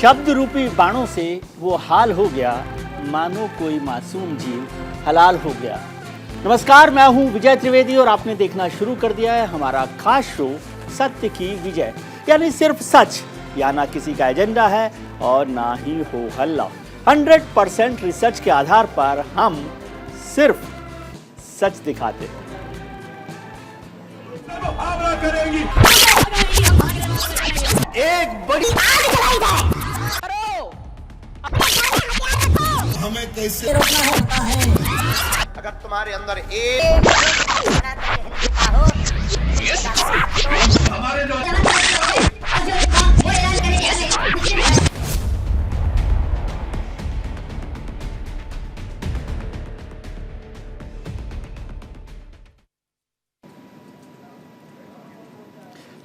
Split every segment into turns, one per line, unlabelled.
शब्द रूपी बाणों से वो हाल हो गया मानो कोई मासूम जीव हलाल हो गया। नमस्कार, मैं हूं विजय त्रिवेदी और आपने देखना शुरू कर दिया है हमारा खास शो सत्य की विजय, यानी सिर्फ सच, या ना किसी का एजेंडा है और ना ही हो हल्ला। 100% रिसर्च के आधार पर हम सिर्फ सच दिखाते हैं। एक बड़ी
हमें कैसे रोकना होता है।
अगर तुम्हारे अंदर एक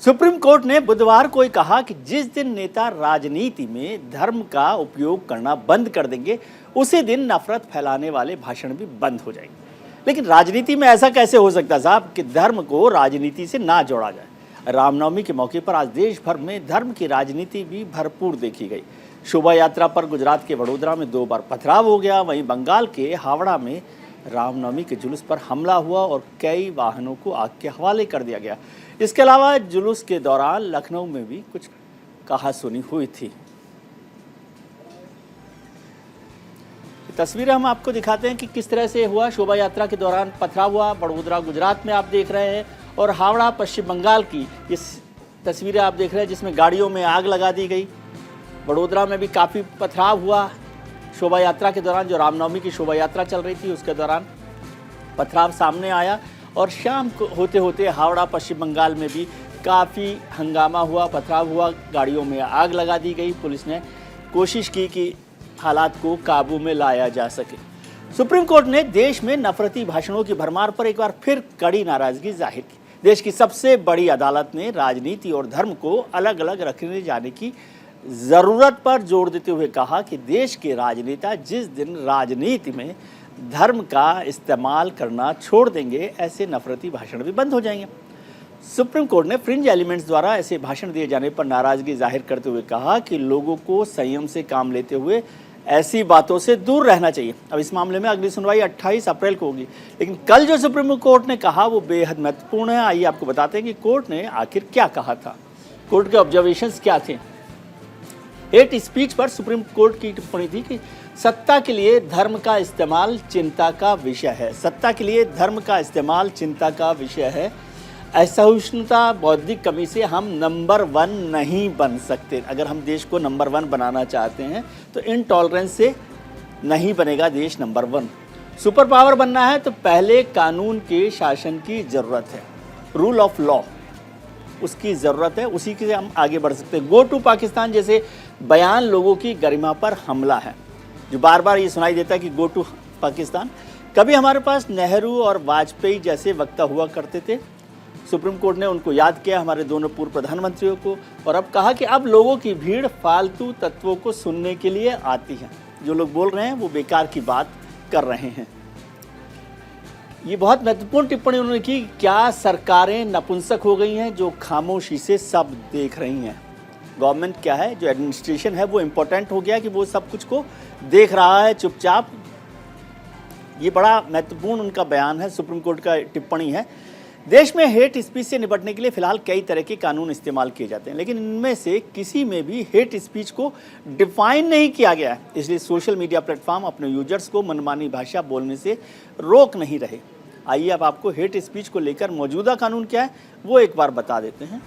सुप्रीम कोर्ट ने बुधवार को कहा कि जिस दिन नेता राजनीति में धर्म का उपयोग करना बंद कर देंगे उसी दिन नफरत फैलाने वाले भाषण भी बंद हो जाएंगे। लेकिन राजनीति में ऐसा कैसे हो सकता साहब कि धर्म को राजनीति से ना जोड़ा जाए। रामनवमी के मौके पर आज देश भर में धर्म की राजनीति भी भरपूर देखी गई। शोभा यात्रा पर गुजरात के वडोदरा में 2 बार पथराव हो गया। वहीं बंगाल के हावड़ा में रामनवमी के जुलूस पर हमला हुआ और कई वाहनों को आग के हवाले कर दिया गया। इसके अलावा जुलूस के दौरान लखनऊ में भी कुछ कहासुनी हुई थी। तस्वीरें हम आपको दिखाते हैं कि किस तरह से हुआ। शोभा यात्रा के दौरान पथराव हुआ। वडोदरा गुजरात में आप देख रहे हैं और हावड़ा पश्चिम बंगाल की इस तस्वीरें आप देख रहे हैं जिसमें गाड़ियों में आग लगा दी गई। वडोदरा में भी काफ़ी पथराव हुआ। शोभा यात्रा के दौरान, जो रामनवमी की शोभा यात्रा चल रही थी, उसके दौरान पथराव सामने आया और शाम को होते होते हावड़ा पश्चिम बंगाल में भी काफ़ी हंगामा हुआ, पथराव हुआ, गाड़ियों में आग लगा दी गई। पुलिस ने कोशिश की कि हालात को काबू में लाया जा सके। सुप्रीम कोर्ट ने देश में नफरती भाषणों की भरमार पर एक बार फिर कड़ी नाराजगी जाहिर की। देश की सबसे बड़ी अदालत ने राजनीति और धर्म को अलग अलग रखने जाने की ज़रूरत पर जोर देते हुए कहा कि देश के राजनेता जिस दिन राजनीति में धर्म का इस्तेमाल करना छोड़ देंगे, ऐसे नफरती भाषण भी बंद हो जाएंगे। सुप्रीम कोर्ट ने फ्रिंज एलिमेंट्स द्वारा ऐसे भाषण दिए जाने पर नाराजगी जाहिर करते हुए कहा कि लोगों को संयम से काम लेते हुए ऐसी बातों से दूर रहना चाहिए। अब इस मामले में अगली सुनवाई 28 अप्रैल को होगी, लेकिन कल जो सुप्रीम कोर्ट ने कहा वो बेहद महत्वपूर्ण है। आइए आपको बताते हैं कि कोर्ट ने आखिर क्या कहा था, कोर्ट के ऑब्जर्वेशंस क्या थे। हेट स्पीच पर सुप्रीम कोर्ट की टिप्पणी थी कि सत्ता के लिए धर्म का इस्तेमाल चिंता का विषय है। सत्ता के लिए धर्म का इस्तेमाल चिंता का विषय है। असहिष्णुता, बौद्धिक कमी से हम नंबर 1 नहीं बन सकते। अगर हम देश को नंबर 1 बनाना चाहते हैं तो इनटॉलरेंस से नहीं बनेगा देश नंबर 1। सुपर पावर बनना है तो पहले कानून के शासन की ज़रूरत है, रूल ऑफ लॉ उसकी ज़रूरत है, उसी के हम आगे बढ़ सकते हैं। गो टू पाकिस्तान जैसे बयान लोगों की गरिमा पर हमला है, जो बार बार ये सुनाई देता है कि गो टू पाकिस्तान। कभी हमारे पास नेहरू और वाजपेयी जैसे वक्ता हुआ करते थे। सुप्रीम कोर्ट ने उनको याद किया, हमारे दोनों पूर्व प्रधानमंत्रियों को, और अब कहा कि अब लोगों की भीड़ फालतू तत्वों को सुनने के लिए आती है। जो लोग बोल रहे हैं वो बेकार की बात कर रहे हैं। ये बहुत महत्वपूर्ण टिप्पणी उन्होंने की। क्या सरकारें नपुंसक हो गई हैं जो खामोशी से सब देख रही हैं? गवर्नमेंट क्या है, जो एडमिनिस्ट्रेशन है वो इम्पोर्टेंट हो गया कि वो सब कुछ को देख रहा है चुपचाप। ये बड़ा महत्वपूर्ण उनका बयान है, सुप्रीम कोर्ट का टिप्पणी है। देश में हेट स्पीच से निपटने के लिए फिलहाल कई तरह के कानून इस्तेमाल किए जाते हैं, लेकिन इनमें से किसी में भी हेट स्पीच को डिफाइन नहीं किया गया है। इसलिए सोशल मीडिया प्लेटफॉर्म अपने यूजर्स को मनमानी भाषा बोलने से रोक नहीं रहे। आइए अब आपको हेट स्पीच को लेकर मौजूदा कानून क्या है वो एक बार बता देते हैं।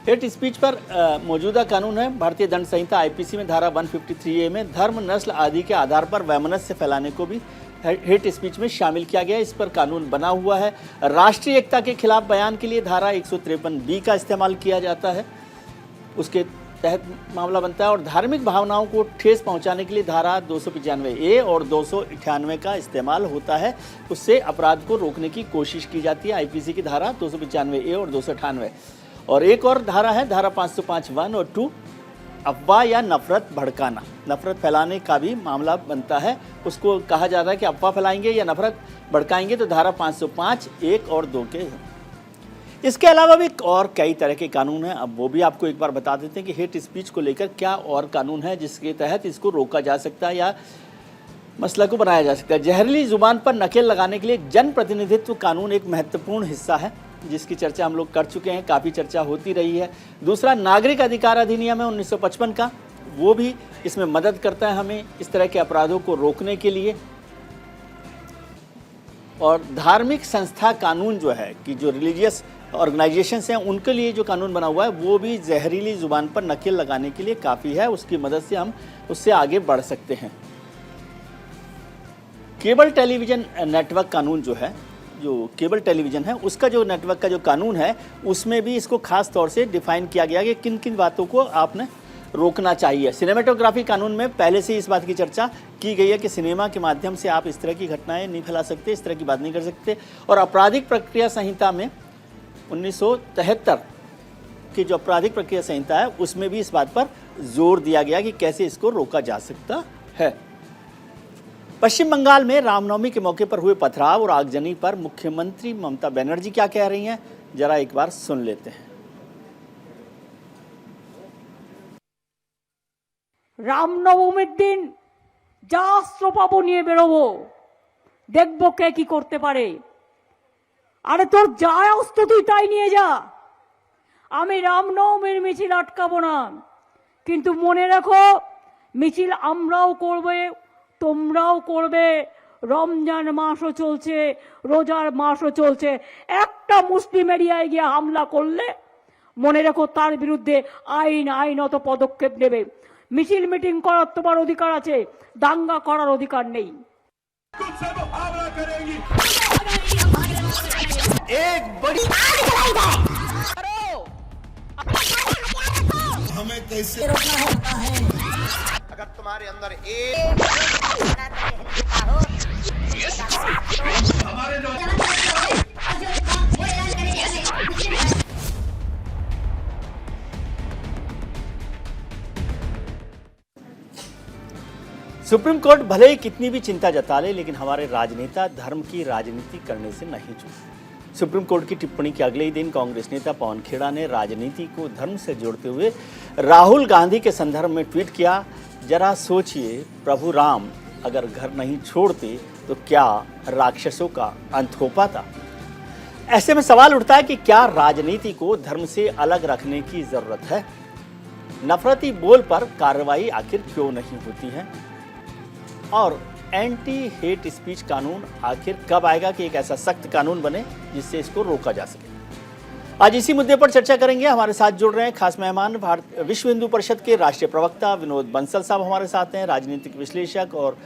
हेट स्पीच पर मौजूदा कानून है भारतीय दंड संहिता आईपीसी में धारा 153A में धर्म, नस्ल आदि के आधार पर वैमनस्य फैलाने को भी हेट स्पीच में शामिल किया गया है। इस पर कानून बना हुआ है। राष्ट्रीय एकता के खिलाफ बयान के लिए धारा 153B का इस्तेमाल किया जाता है, उसके तहत मामला बनता है। और धार्मिक भावनाओं को ठेस पहुंचाने के लिए धारा 295A और 298 का इस्तेमाल होता है। उससे अपराध को रोकने की कोशिश की जाती है। आईपीसी की धारा 295A और 298। और एक और धारा है, धारा 505(1) और 2, अफवाह या नफरत भड़काना, नफरत फैलाने का भी मामला बनता है। उसको कहा जाता है कि अफवाह फैलाएंगे या नफरत भड़काएंगे तो धारा 505(1) और 2 के। इसके अलावा भी और कई तरह के कानून हैं, अब वो भी आपको एक बार बता देते हैं कि हेट स्पीच को लेकर क्या और कानून है जिसके तहत इसको रोका जा सकता है या मसला को बनाया जा सकता है। जहरीली जुबान पर नकेल लगाने के लिए जन प्रतिनिधित्व कानून एक महत्वपूर्ण हिस्सा है जिसकी चर्चा हम लोग कर चुके हैं, काफ़ी चर्चा होती रही है। दूसरा, नागरिक अधिकार अधिनियम है 1955 का, वो भी इसमें मदद करता है हमें इस तरह के अपराधों को रोकने के लिए। और धार्मिक संस्था कानून जो है कि जो रिलीजियस ऑर्गेनाइजेशंस हैं उनके लिए जो कानून बना हुआ है वो भी जहरीली जुबान पर नकेल लगाने के लिए काफ़ी है, उसकी मदद से हम उससे आगे बढ़ सकते हैं। केबल टेलीविज़न नेटवर्क कानून जो है, जो केबल टेलीविज़न है उसका जो नेटवर्क का जो कानून है उसमें भी इसको खास तौर से डिफाइन किया गया कि किन किन बातों को आपने रोकना चाहिए। सिनेमेटोग्राफी कानून में पहले से इस बात की चर्चा की गई है कि सिनेमा के माध्यम से आप इस तरह की घटनाएं नहीं फैला सकते, इस तरह की बात नहीं कर सकते। और आपराधिक प्रक्रिया संहिता में 1973 की जो आपराधिक प्रक्रिया संहिता है उसमें भी इस बात पर जोर दिया गया कि कैसे इसको रोका जा सकता है। पश्चिम बंगाल में रामनवमी के मौके पर हुए पथराव और आगजनी पर मुख्यमंत्री ममता बनर्जी क्या कह रही हैं, जरा एक बार सुन लेते हैं।
রামনবমীর দিন যা অস্ত্র পাবো নিয়ে বেরোবো, দেখবো কে কি করতে পারে। আরে তোর যা অস্ত্র তুই তাই নিয়ে যা, আমি রামনবমীর মিছিল আটকাবো না। কিন্তু মনে রাখো, মিছিল আমরাও করবে, তোমরাও করবে। রমজান মাসও চলছে, রোজার মাসও চলছে। একটা মুসলিম এরিয়ায় গিয়ে হামলা করলে মনে রাখো তার বিরুদ্ধে আইনত পদক্ষেপ নেবে। মিছিল মিটিং করার তোমার অধিকার আছে, দাঙ্গা করার অধিকার নেই।
हमें कैसे रोकना है
अगर तुम्हारे अंदर एक
सुप्रीम कोर्ट भले ही कितनी भी चिंता जता ले लेकिन हमारे राजनेता धर्म की राजनीति करने से नहीं चूके। सुप्रीम कोर्ट की टिप्पणी के अगले ही दिन कांग्रेस नेता पवन खेड़ा ने राजनीति को धर्म से जोड़ते हुए राहुल गांधी के संदर्भ में ट्वीट किया, जरा सोचिए प्रभु राम अगर घर नहीं छोड़ते तो क्या राक्षसों का अंत हो पाता। ऐसे में सवाल उठता है कि क्या राजनीति को धर्म से अलग रखने की जरूरत है? नफरती बोल पर कार्रवाई आखिर क्यों नहीं होती है? और एंटी हेट स्पीच कानून आखिर कब आएगा कि एक ऐसा सख्त कानून बने जिससे इसको रोका जा सके। आज इसी मुद्दे पर चर्चा करेंगे। हमारे साथ जुड़ रहे हैं खास मेहमान, विश्व हिंदू परिषद के राष्ट्रीय प्रवक्ता विनोद बंसल साहब हमारे साथ हैं, राजनीतिक विश्लेषक और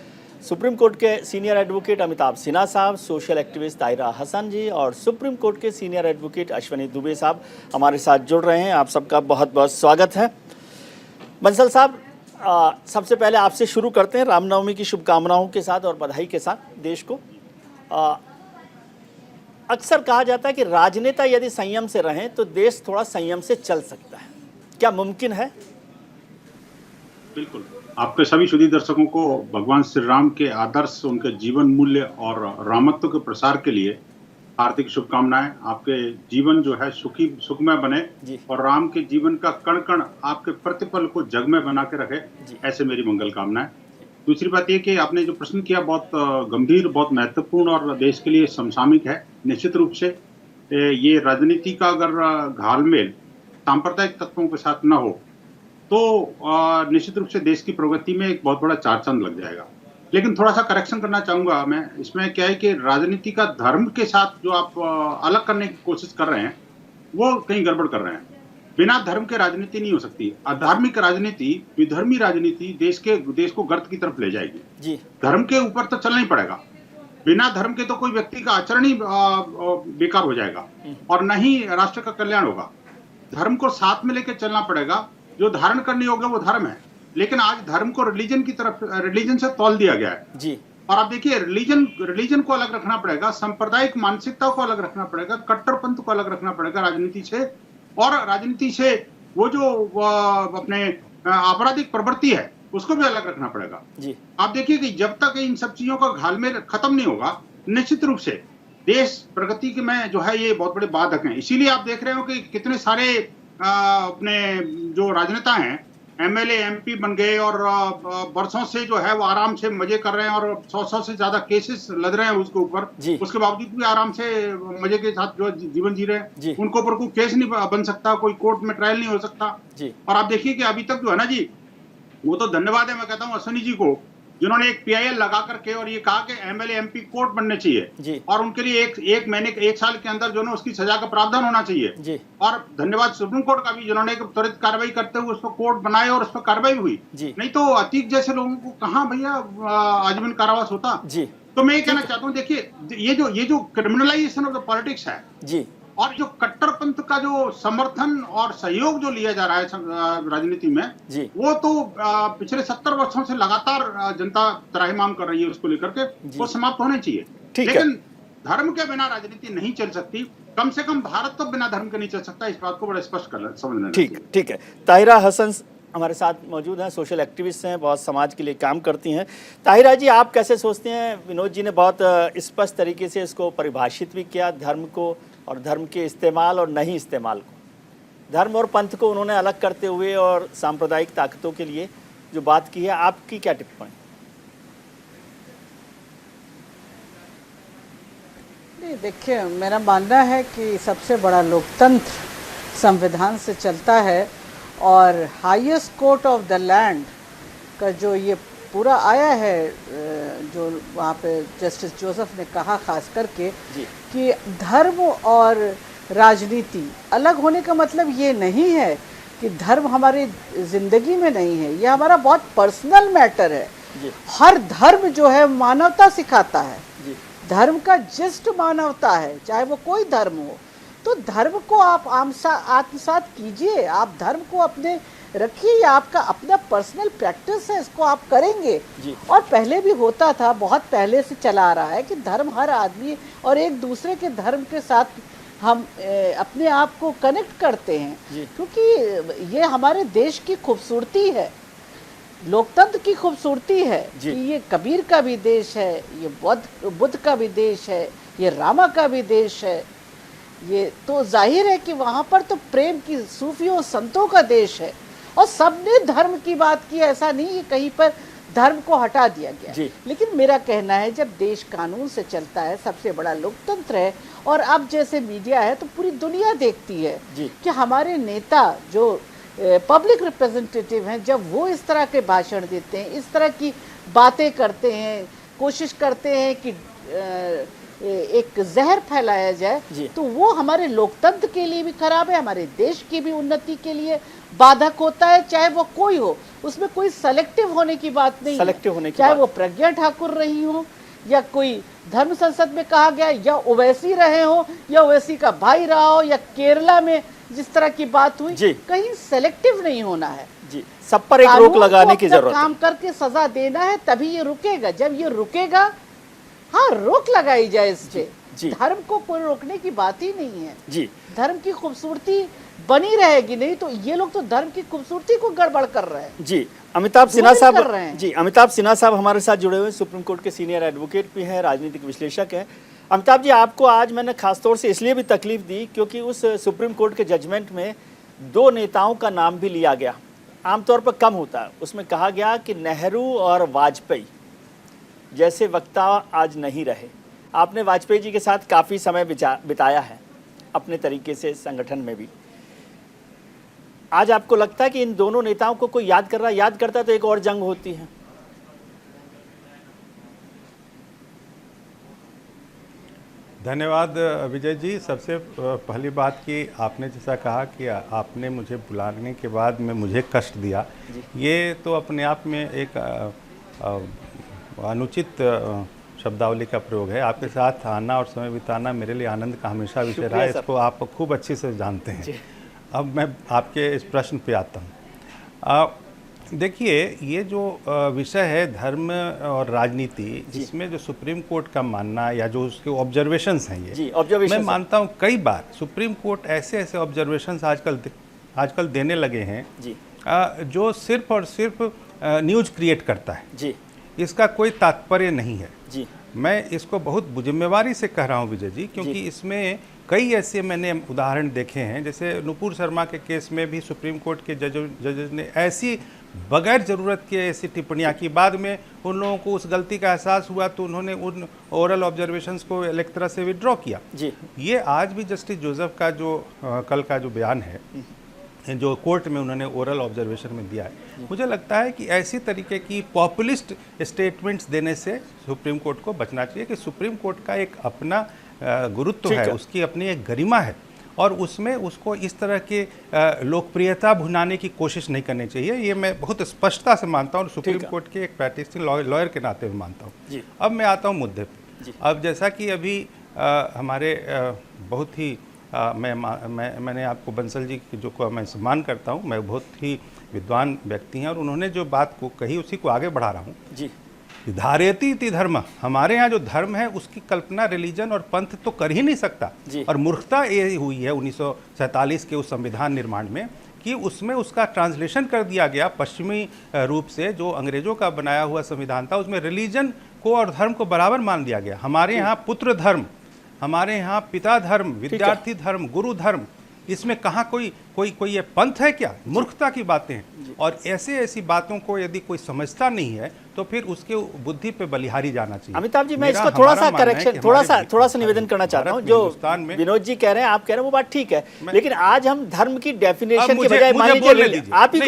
सुप्रीम कोर्ट के सीनियर एडवोकेट अमिताभ सिन्हा साहब, सोशल एक्टिविस्ट ताहिरा हसन जी और सुप्रीम कोर्ट के सीनियर एडवोकेट अश्विनी दुबे साहब हमारे साथ जुड़ रहे हैं। आप सबका बहुत बहुत स्वागत है। बंसल साहब, सबसे पहले आपसे शुरू करते हैं रामनवमी की शुभकामनाओं के साथ और बधाई के साथ देश को। अक्सर कहा जाता है कि राजनेता यदि संयम से रहें तो देश थोड़ा संयम से चल सकता है, क्या मुमकिन है?
बिल्कुल। आपके सभी सुधी दर्शकों को भगवान श्री राम के आदर्श, उनके जीवन मूल्य और रामत्व के प्रसार के लिए हार्दिक शुभकामनाएं। आपके जीवन जो है सुखमय बने और राम के जीवन का कण कण आपके प्रतिपल को जगमय बना के रखे, ऐसे मेरी मंगल कामनाएं। दूसरी बात ये कि आपने जो प्रश्न किया बहुत गंभीर, बहुत महत्वपूर्ण और देश के लिए समसामयिक है। निश्चित रूप से ये राजनीति का अगर घालमेल सांप्रदायिक तत्वों के साथ न हो तो निश्चित रूप से देश की प्रगति में एक बहुत बड़ा चार चांद लग जाएगा। लेकिन थोड़ा सा करेक्शन करना चाहूंगा मैं इसमें। क्या है कि राजनीति का धर्म के साथ जो आप अलग करने की कोशिश कर रहे हैं वो कहीं गड़बड़ कर रहे हैं। बिना धर्म के राजनीति नहीं हो सकती। अधार्मिक राजनीति, विधर्मी राजनीति देश को गर्त की तरफ ले जाएगी जी। धर्म के ऊपर तो चलना ही पड़ेगा। बिना धर्म के तो कोई व्यक्ति का आचरण ही बेकार हो जाएगा और न ही राष्ट्र का कल्याण होगा। धर्म को साथ में लेकर चलना पड़ेगा। जो धारण करने योग्य वो धर्म है, लेकिन आज धर्म को रिलीजन की तरफ, रिलीजन से तौल दिया गया है जी। और आप देखिए, रिलीजन को अलग रखना पड़ेगा, सांप्रदायिक मानसिकता को अलग रखना पड़ेगा, कट्टरपंथ को अलग रखना पड़ेगा राजनीति से। और राजनीति से वो जो अपने आपराधिक प्रवृत्ति है उसको भी अलग रखना पड़ेगा जी। आप देखिए कि जब तक इन सब चीजों का घालमेल खत्म नहीं होगा, निश्चित रूप से देश प्रगति के में जो है ये बहुत बड़े बाधक हैं। इसीलिए आप देख रहे हो कि कितने सारे अपने जो राजनेता हैं, एमएलए एमपी बन गए और बरसों से जो है वो आराम से मजे कर रहे हैं और 100 से ज्यादा केसेस लग रहे हैं उसके ऊपर, उसके बावजूद भी आराम से मजे के साथ जो जीवन जी रहे हैं। उनके ऊपर कोई केस नहीं बन सकता, कोई कोर्ट में ट्रायल नहीं हो सकता। और आप देखिए कि अभी तक जो है ना जी, वो तो धन्यवाद है मैं कहता हूँ अश्विनी जी को, जिन्होंने एक पीआईएल लगा करके और ये कहा कि एमएलए एमपी कोर्ट बनने चाहिए और उनके लिए एक साल के अंदर जो है उसकी सजा का प्रावधान होना चाहिए। और धन्यवाद सुप्रीम कोर्ट का भी, जिन्होंने एक त्वरित कार्रवाई करते हुए उस पर कोर्ट बनाए और उस पर कार्रवाई हुई। नहीं तो अतीक जैसे लोगों को कहाँ भैया आजीवन कारावास होता। तो मैं ये कहना चाहता हूँ, देखिए ये जो क्रिमिनलाइजेशन ऑफ द पॉलिटिक्स है और जो कट्टरपंथ का जो समर्थन और सहयोग जो लिया जा रहा है राजनीति में, वो तो पिछले 70 वर्षों से लगातार जनता त्राहिमाम कर रही है उसको लेकर के, वो समाप्त होने चाहिए। लेकिन धर्म के बिना राजनीति नहीं चल सकती, कम से कम भारत तो बिना धर्म के नहीं चल सकता। इस बात को बड़ा स्पष्ट कर समझना।
ठीक है। ताहिरा हसन हमारे साथ मौजूद हैं, सोशल एक्टिविस्ट हैं, बहुत समाज के लिए काम करती हैं। ताहिरा जी, आप कैसे सोचते हैं? विनोद जी ने बहुत स्पष्ट तरीके से इसको परिभाषित भी किया, धर्म को और धर्म के इस्तेमाल और नहीं इस्तेमाल को, धर्म और पंथ को उन्होंने अलग करते हुए और सांप्रदायिक ताकतों के लिए जो बात की है। आपकी क्या टिप्पणी?
नहीं, देखिए, मेरा मानना है कि सबसे बड़ा लोकतंत्र संविधान से चलता है और highest court of the land का जो ये पूरा आया है, जो वहाँ पे जस्टिस जोसेफ ने कहा खास करके कि धर्म और राजनीति अलग होने का मतलब ये नहीं है कि धर्म हमारी ज़िंदगी में नहीं है, ये हमारा बहुत पर्सनल मैटर है। हर धर्म जो है मानवता सिखाता है, धर्म का जिस्ट मानवता है, चाहे वो कोई धर्म हो। तो धर्म को आप आत्मसात कीजिए, आप धर्म को अपने रखिए, आपका अपना पर्सनल प्रैक्टिस है, इसको आप करेंगे। और पहले भी होता था, बहुत पहले से चला आ रहा है कि धर्म हर आदमी और एक दूसरे के धर्म के साथ हम अपने आप को कनेक्ट करते हैं, क्योंकि ये हमारे देश की खूबसूरती है, लोकतंत्र की खूबसूरती है कि ये कबीर का भी देश है, ये बुद्ध का भी देश है, ये रामा का भी देश है। ये तो जाहिर है कि वहाँ पर तो प्रेम की सूफियों संतों का देश है और सबने धर्म की बात की, ऐसा नहीं कि कहीं पर धर्म को हटा दिया गया। लेकिन मेरा कहना है, जब देश कानून से चलता है, सबसे बड़ा लोकतंत्र है और अब जैसे मीडिया है तो पूरी दुनिया देखती है कि हमारे नेता जो पब्लिक रिप्रेजेंटेटिव हैं, जब वो इस तरह के भाषण देते हैं, इस तरह की बातें करते हैं, कोशिश करते हैं कि एक जहर फैलाया जाए, तो वो हमारे लोकतंत्र के लिए भी खराब है, हमारे देश की भी उन्नति के लिए बाधक होता है, चाहे वो कोई हो। उसमें कोई सेलेक्टिव होने की बात नहीं है, चाहे वो प्रज्ञा ठाकुर रही हो या कोई धर्म संसद में कहा गया, या ओवैसी रहे हो या ओवैसी का भाई रहा हो, या केरला में जिस तरह की बात हुई, कहीं सेलेक्टिव नहीं होना है।
सब पर एक रोक लगाने की जरूरत है,
काम करके सजा देना है, तभी ये रुकेगा। जब ये रुकेगा, हाँ, रोक लगाई जाए इस पे। धर्म को कोई रोकने की बात ही नहीं है। धर्म की खूबसूरती बनी रहेगी, नहीं तो ये लोग तो धर्म की खूबसूरती को गड़बड़ कर रहे हैं।
अमिताभ सिन्हा साहब, अमिताभ सिन्हा साहब हमारे साथ जुड़े हुए, सुप्रीम कोर्ट के सीनियर एडवोकेट भी हैं, राजनीतिक विश्लेषक हैं। अमिताभ जी, आपको आज मैंने खासतौर से इसलिए भी तकलीफ दी क्योंकि उस सुप्रीम कोर्ट के जजमेंट में 2 नेताओं का नाम भी लिया गया, आमतौर पर कम होता है। उसमें कहा गया कि नेहरू और वाजपेयी जैसे वक्ता आज नहीं रहे। आपने वाजपेयी जी के साथ काफ़ी समय बिताया है अपने तरीके से संगठन में भी। आज आपको लगता है कि इन दोनों नेताओं को कोई याद कर रहा है? याद करता तो एक और जंग होती है।
धन्यवाद विजय जी। सबसे पहली बात कि आपने जैसा कहा कि आपने मुझे बुलाने के बाद में मुझे कष्ट दिया, ये तो अपने आप में एक अनुचित शब्दावली का प्रयोग है। आपके साथ आना और समय बिताना मेरे लिए आनंद का हमेशा विषय रहा है, इसको आप खूब अच्छे से जानते हैं। अब मैं आपके इस प्रश्न पे आता हूँ। देखिए, ये जो विषय है धर्म और राजनीति, इसमें जो सुप्रीम कोर्ट का मानना या जो उसके ऑब्जर्वेशंस हैं, ये मैं मानता हूँ कई बार सुप्रीम कोर्ट ऐसे ऐसे ऑब्जर्वेशंस आजकल देने लगे हैं जो सिर्फ और सिर्फ न्यूज़ क्रिएट करता है, इसका कोई तात्पर्य नहीं है। मैं इसको बहुत जिम्मेवारी से कह रहा हूँ विजय जी, क्योंकि इसमें कई ऐसे मैंने उदाहरण देखे हैं। जैसे नुपुर शर्मा के केस में भी सुप्रीम कोर्ट के जजेस ने ऐसी बगैर ज़रूरत के ऐसी टिप्पणियाँ की, बाद में उन लोगों को उस गलती का एहसास हुआ तो उन्होंने उन ओरल ऑब्जर्वेशंस को एक तरह से विड्रॉ किया।
जी।
ये आज भी जस्टिस जोसेफ का जो कल का जो बयान है, जो कोर्ट में उन्होंने ओरल ऑब्जर्वेशन में दिया है, मुझे लगता है कि ऐसी तरीके की पॉपुलिस्ट स्टेटमेंट्स देने से सुप्रीम कोर्ट को बचना चाहिए। कि सुप्रीम कोर्ट का एक अपना गुरुत्व है, उसकी अपनी एक गरिमा है, और उसमें उसको इस तरह के लोकप्रियता भुनाने की कोशिश नहीं करनी चाहिए। ये मैं बहुत स्पष्टता से मानता हूँ और सुप्रीम कोर्ट के एक प्रैक्टिसिंग लॉयर के नाते में मानता हूँ। अब मैं आता हूँ मुद्दे पे। अब जैसा कि अभी हमारे बहुत ही मैंने आपको बंसल जी की जो मैं सम्मान करता हूँ, मैं बहुत ही विद्वान व्यक्ति हैं और उन्होंने जो बात को कही उसी को आगे बढ़ा रहा हूँ
जी।
धारेती इति धर्म, हमारे यहाँ जो धर्म है उसकी कल्पना रिलीजन और पंथ तो कर ही नहीं सकता। और मूर्खता ये हुई है 1947 के उस संविधान निर्माण में कि उसमें उसका ट्रांसलेशन कर दिया गया पश्चिमी रूप से, जो अंग्रेजों का बनाया हुआ संविधान था, उसमें रिलीजन को और धर्म को बराबर मान दिया गया। हमारे यहाँ पुत्र धर्म, हमारे यहाँ पिता धर्म, विद्यार्थी धर्म, गुरु धर्म, इसमें कहाँ कोई ये पंथ है क्या? मूर्खता की बातें हैं। और ऐसी बातों को यदि कोई समझता नहीं है तो फिर उसके बुद्धि पे बलिहारी जाना चाहिए।
अमिताभ जी, मैं इसको थोड़ा सा करेक्शन, थोड़ा सा निवेदन करना चाहता हूँ। जो विनोद जी कह रहे हैं, आप कह रहे हैं, वो बात ठीक है, लेकिन आज हम धर्म की डेफिनेशन के बजाय मान लीजिए आप ही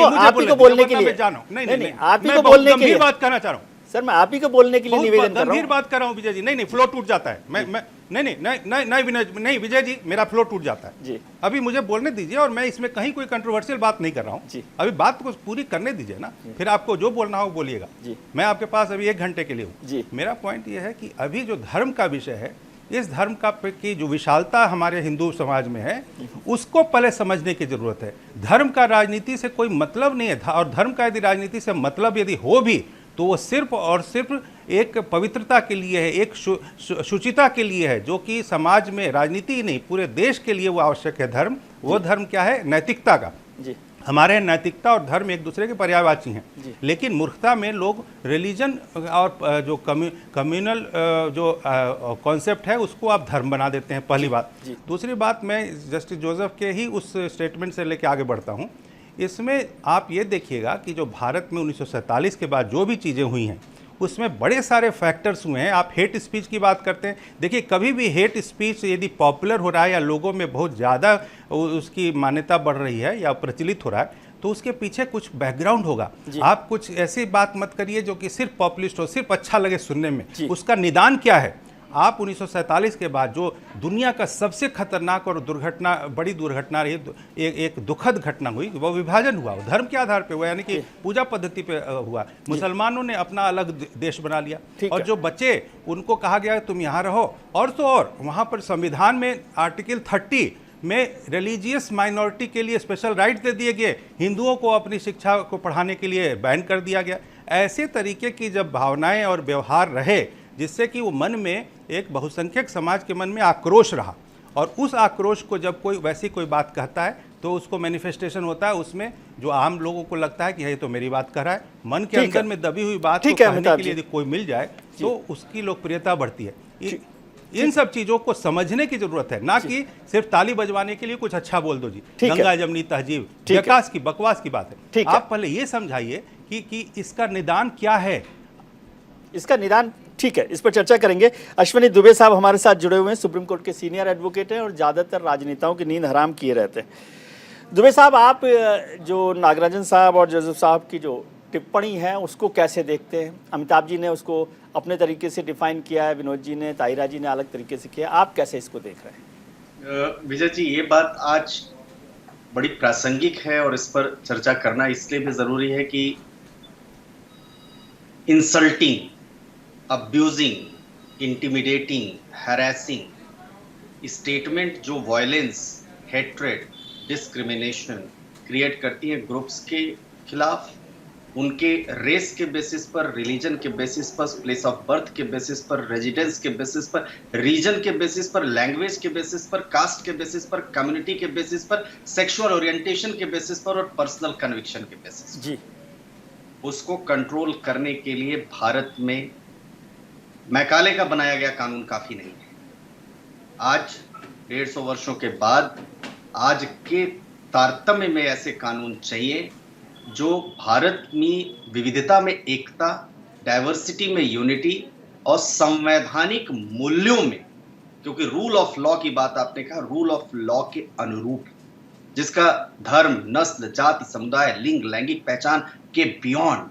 को बोलने के लिए, नहीं, आप ही को बोलने के लिए
बात करना चाह रहा हूँ
सर, मैं आप ही को बोलने के लिए निवेदन कर रहा हूँ।
गंभीर बात कर रहा हूँ विजय जी। नहीं, फ्लो टूट जाता है। मैं नहीं विजय जी, मेरा फ्लो टूट जाता है
जी।
अभी मुझे बोलने दीजिए, और मैं इसमें कहीं कोई कंट्रोवर्शियल बात नहीं कर रहा हूँ। अभी बात को पूरी करने दीजिए ना, फिर आपको जो बोलना हो बोलिएगा। मैं आपके पास अभी 1 घंटे के लिए हूँ। मेरा पॉइंट ये है कि अभी जो धर्म का विषय है, इस धर्म की जो विशालता हमारे हिंदू समाज में है, उसको पहले समझने की जरूरत है। धर्म का राजनीति से कोई मतलब नहीं है, और धर्म का यदि राजनीति से मतलब यदि हो भी तो वो सिर्फ और सिर्फ एक पवित्रता के लिए है, एक शुचिता के लिए है, जो कि समाज में, राजनीति ही नहीं पूरे देश के लिए वो आवश्यक है। धर्म, वो धर्म क्या है? नैतिकता का। हमारे नैतिकता और धर्म एक दूसरे के पर्यायवाची हैं। लेकिन मूर्खता में लोग रिलीजन और जो कम्युनल जो कॉन्सेप्ट है उसको आप धर्म बना देते हैं, पहली बात। दूसरी बात, मैं जस्टिस जोसेफ के ही उस स्टेटमेंट से लेके आगे बढ़ता हूँ। इसमें आप ये देखिएगा कि जो भारत में 1947 के बाद जो भी चीज़ें हुई हैं उसमें बड़े सारे फैक्टर्स हुए हैं। आप हेट स्पीच की बात करते हैं, देखिए कभी भी हेट स्पीच यदि पॉपुलर हो रहा है या लोगों में बहुत ज़्यादा उसकी मान्यता बढ़ रही है या प्रचलित हो रहा है, तो उसके पीछे कुछ बैकग्राउंड होगा। आप कुछ ऐसी बात मत करिए जो कि सिर्फ पॉपुलिस्ट हो, सिर्फ अच्छा लगे सुनने में। उसका निदान क्या है? आप 1947 के बाद जो दुनिया का सबसे खतरनाक और बड़ी दुर्घटना रही, एक दुखद घटना हुई, वो विभाजन हुआ। धर्म के आधार पे हुआ, यानी कि पूजा पद्धति पे हुआ। मुसलमानों ने अपना अलग देश बना लिया, और जो बचे उनको कहा गया तुम यहाँ रहो। और तो और वहाँ पर संविधान में आर्टिकल 30 में रिलीजियस माइनॉरिटी के लिए स्पेशल राइट दे दिए गए, हिंदुओं को अपनी शिक्षा को पढ़ाने के लिए बैन कर दिया गया। ऐसे तरीके की जब भावनाएं और व्यवहार रहे, जिससे कि वो मन में, एक बहुसंख्यक समाज के मन में आक्रोश रहा, और उस आक्रोश को जब कोई वैसी कोई बात कहता है तो उसको मैनिफेस्टेशन होता है, उसमें जो आम लोगों को लगता है कि ये तो मेरी बात कर रहा है। मन के अंदर में दबी हुई बात को कहने के लिए यदि कोई मिल जाए तो उसकी लोकप्रियता बढ़ती है। इन सब चीज़ों को समझने की जरूरत है, ना कि सिर्फ ताली बजवाने के लिए कुछ अच्छा बोल दो जी। गंगा जमनी तहजीब बकवास की बात है। आप पहले ये समझाइए कि इसका निदान क्या है।
इसका निदान, ठीक है, इस पर चर्चा करेंगे। अश्विनी दुबे साहब हमारे साथ जुड़े हुए हैं, सुप्रीम कोर्ट के सीनियर एडवोकेट हैं और ज़्यादातर राजनेताओं की नींद हराम किए रहते हैं। दुबे साहब, आप जो नागराजन साहब और जोसेफ साहब की जो टिप्पणी है उसको कैसे देखते हैं? अमिताभ जी ने उसको अपने तरीके से डिफाइन किया है, विनोद जी ने, ताहिरा जी ने अलग तरीके से किया, आप कैसे इसको देख रहे हैं?
विजय जी, ये बात आज बड़ी प्रासंगिक है और इस पर चर्चा करना इसलिए भी जरूरी है कि insulting, abusing, intimidating, harassing statement जो वायलेंस, हेट्रेड, डिस्क्रिमिनेशन क्रिएट करती है ग्रुप्स के खिलाफ, उनके रेस के बेसिस पर, रिलीजन के बेसिस पर, प्लेस ऑफ बर्थ के बेसिस पर, रेजिडेंस के बेसिस पर, रीजन के बेसिस पर, लैंग्वेज के बेसिस पर, कास्ट के बेसिस पर, कम्युनिटी के बेसिस पर, सेक्सुअल ओरिएंटेशन के बेसिस पर और पर्सनल कन्विक्शन के बेसिस पर, उसको कंट्रोल करने के लिए भारत में मैकाले का बनाया गया कानून काफी नहीं है। आज 150 वर्षों के बाद आज के तारतम्य में ऐसे कानून चाहिए जो भारत में विविधता में एकता, डाइवर्सिटी में यूनिटी और संवैधानिक मूल्यों में, क्योंकि रूल ऑफ लॉ की बात आपने कहा, रूल ऑफ लॉ के अनुरूप, जिसका धर्म, नस्ल, जाति, समुदाय, लिंग, लैंगिक पहचान के बियॉन्ड,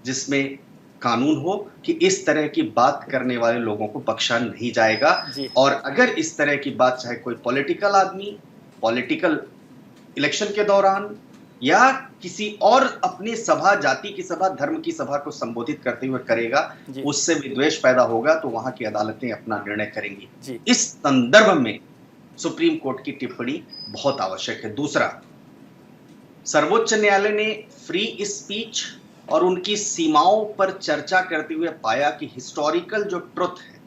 जिसमें कानून हो कि इस तरह की बात करने वाले लोगों को बख्शा नहीं जाएगा। और अगर इस तरह की बात चाहे कोई पॉलिटिकल आदमी पॉलिटिकल इलेक्शन के दौरान या किसी और अपनी सभा, जाति की सभा, धर्म की सभा को संबोधित करते हुए करेगा, उससे विद्वेष पैदा होगा तो वहां की अदालतें अपना निर्णय करेंगी। इस संदर्भ में सुप्रीम कोर्ट की टिप्पणी बहुत आवश्यक है। दूसरा, सर्वोच्च न्यायालय ने फ्री स्पीच और उनकी सीमाओं पर चर्चा करते हुए पाया कि हिस्टोरिकल जो ट्रुथ है,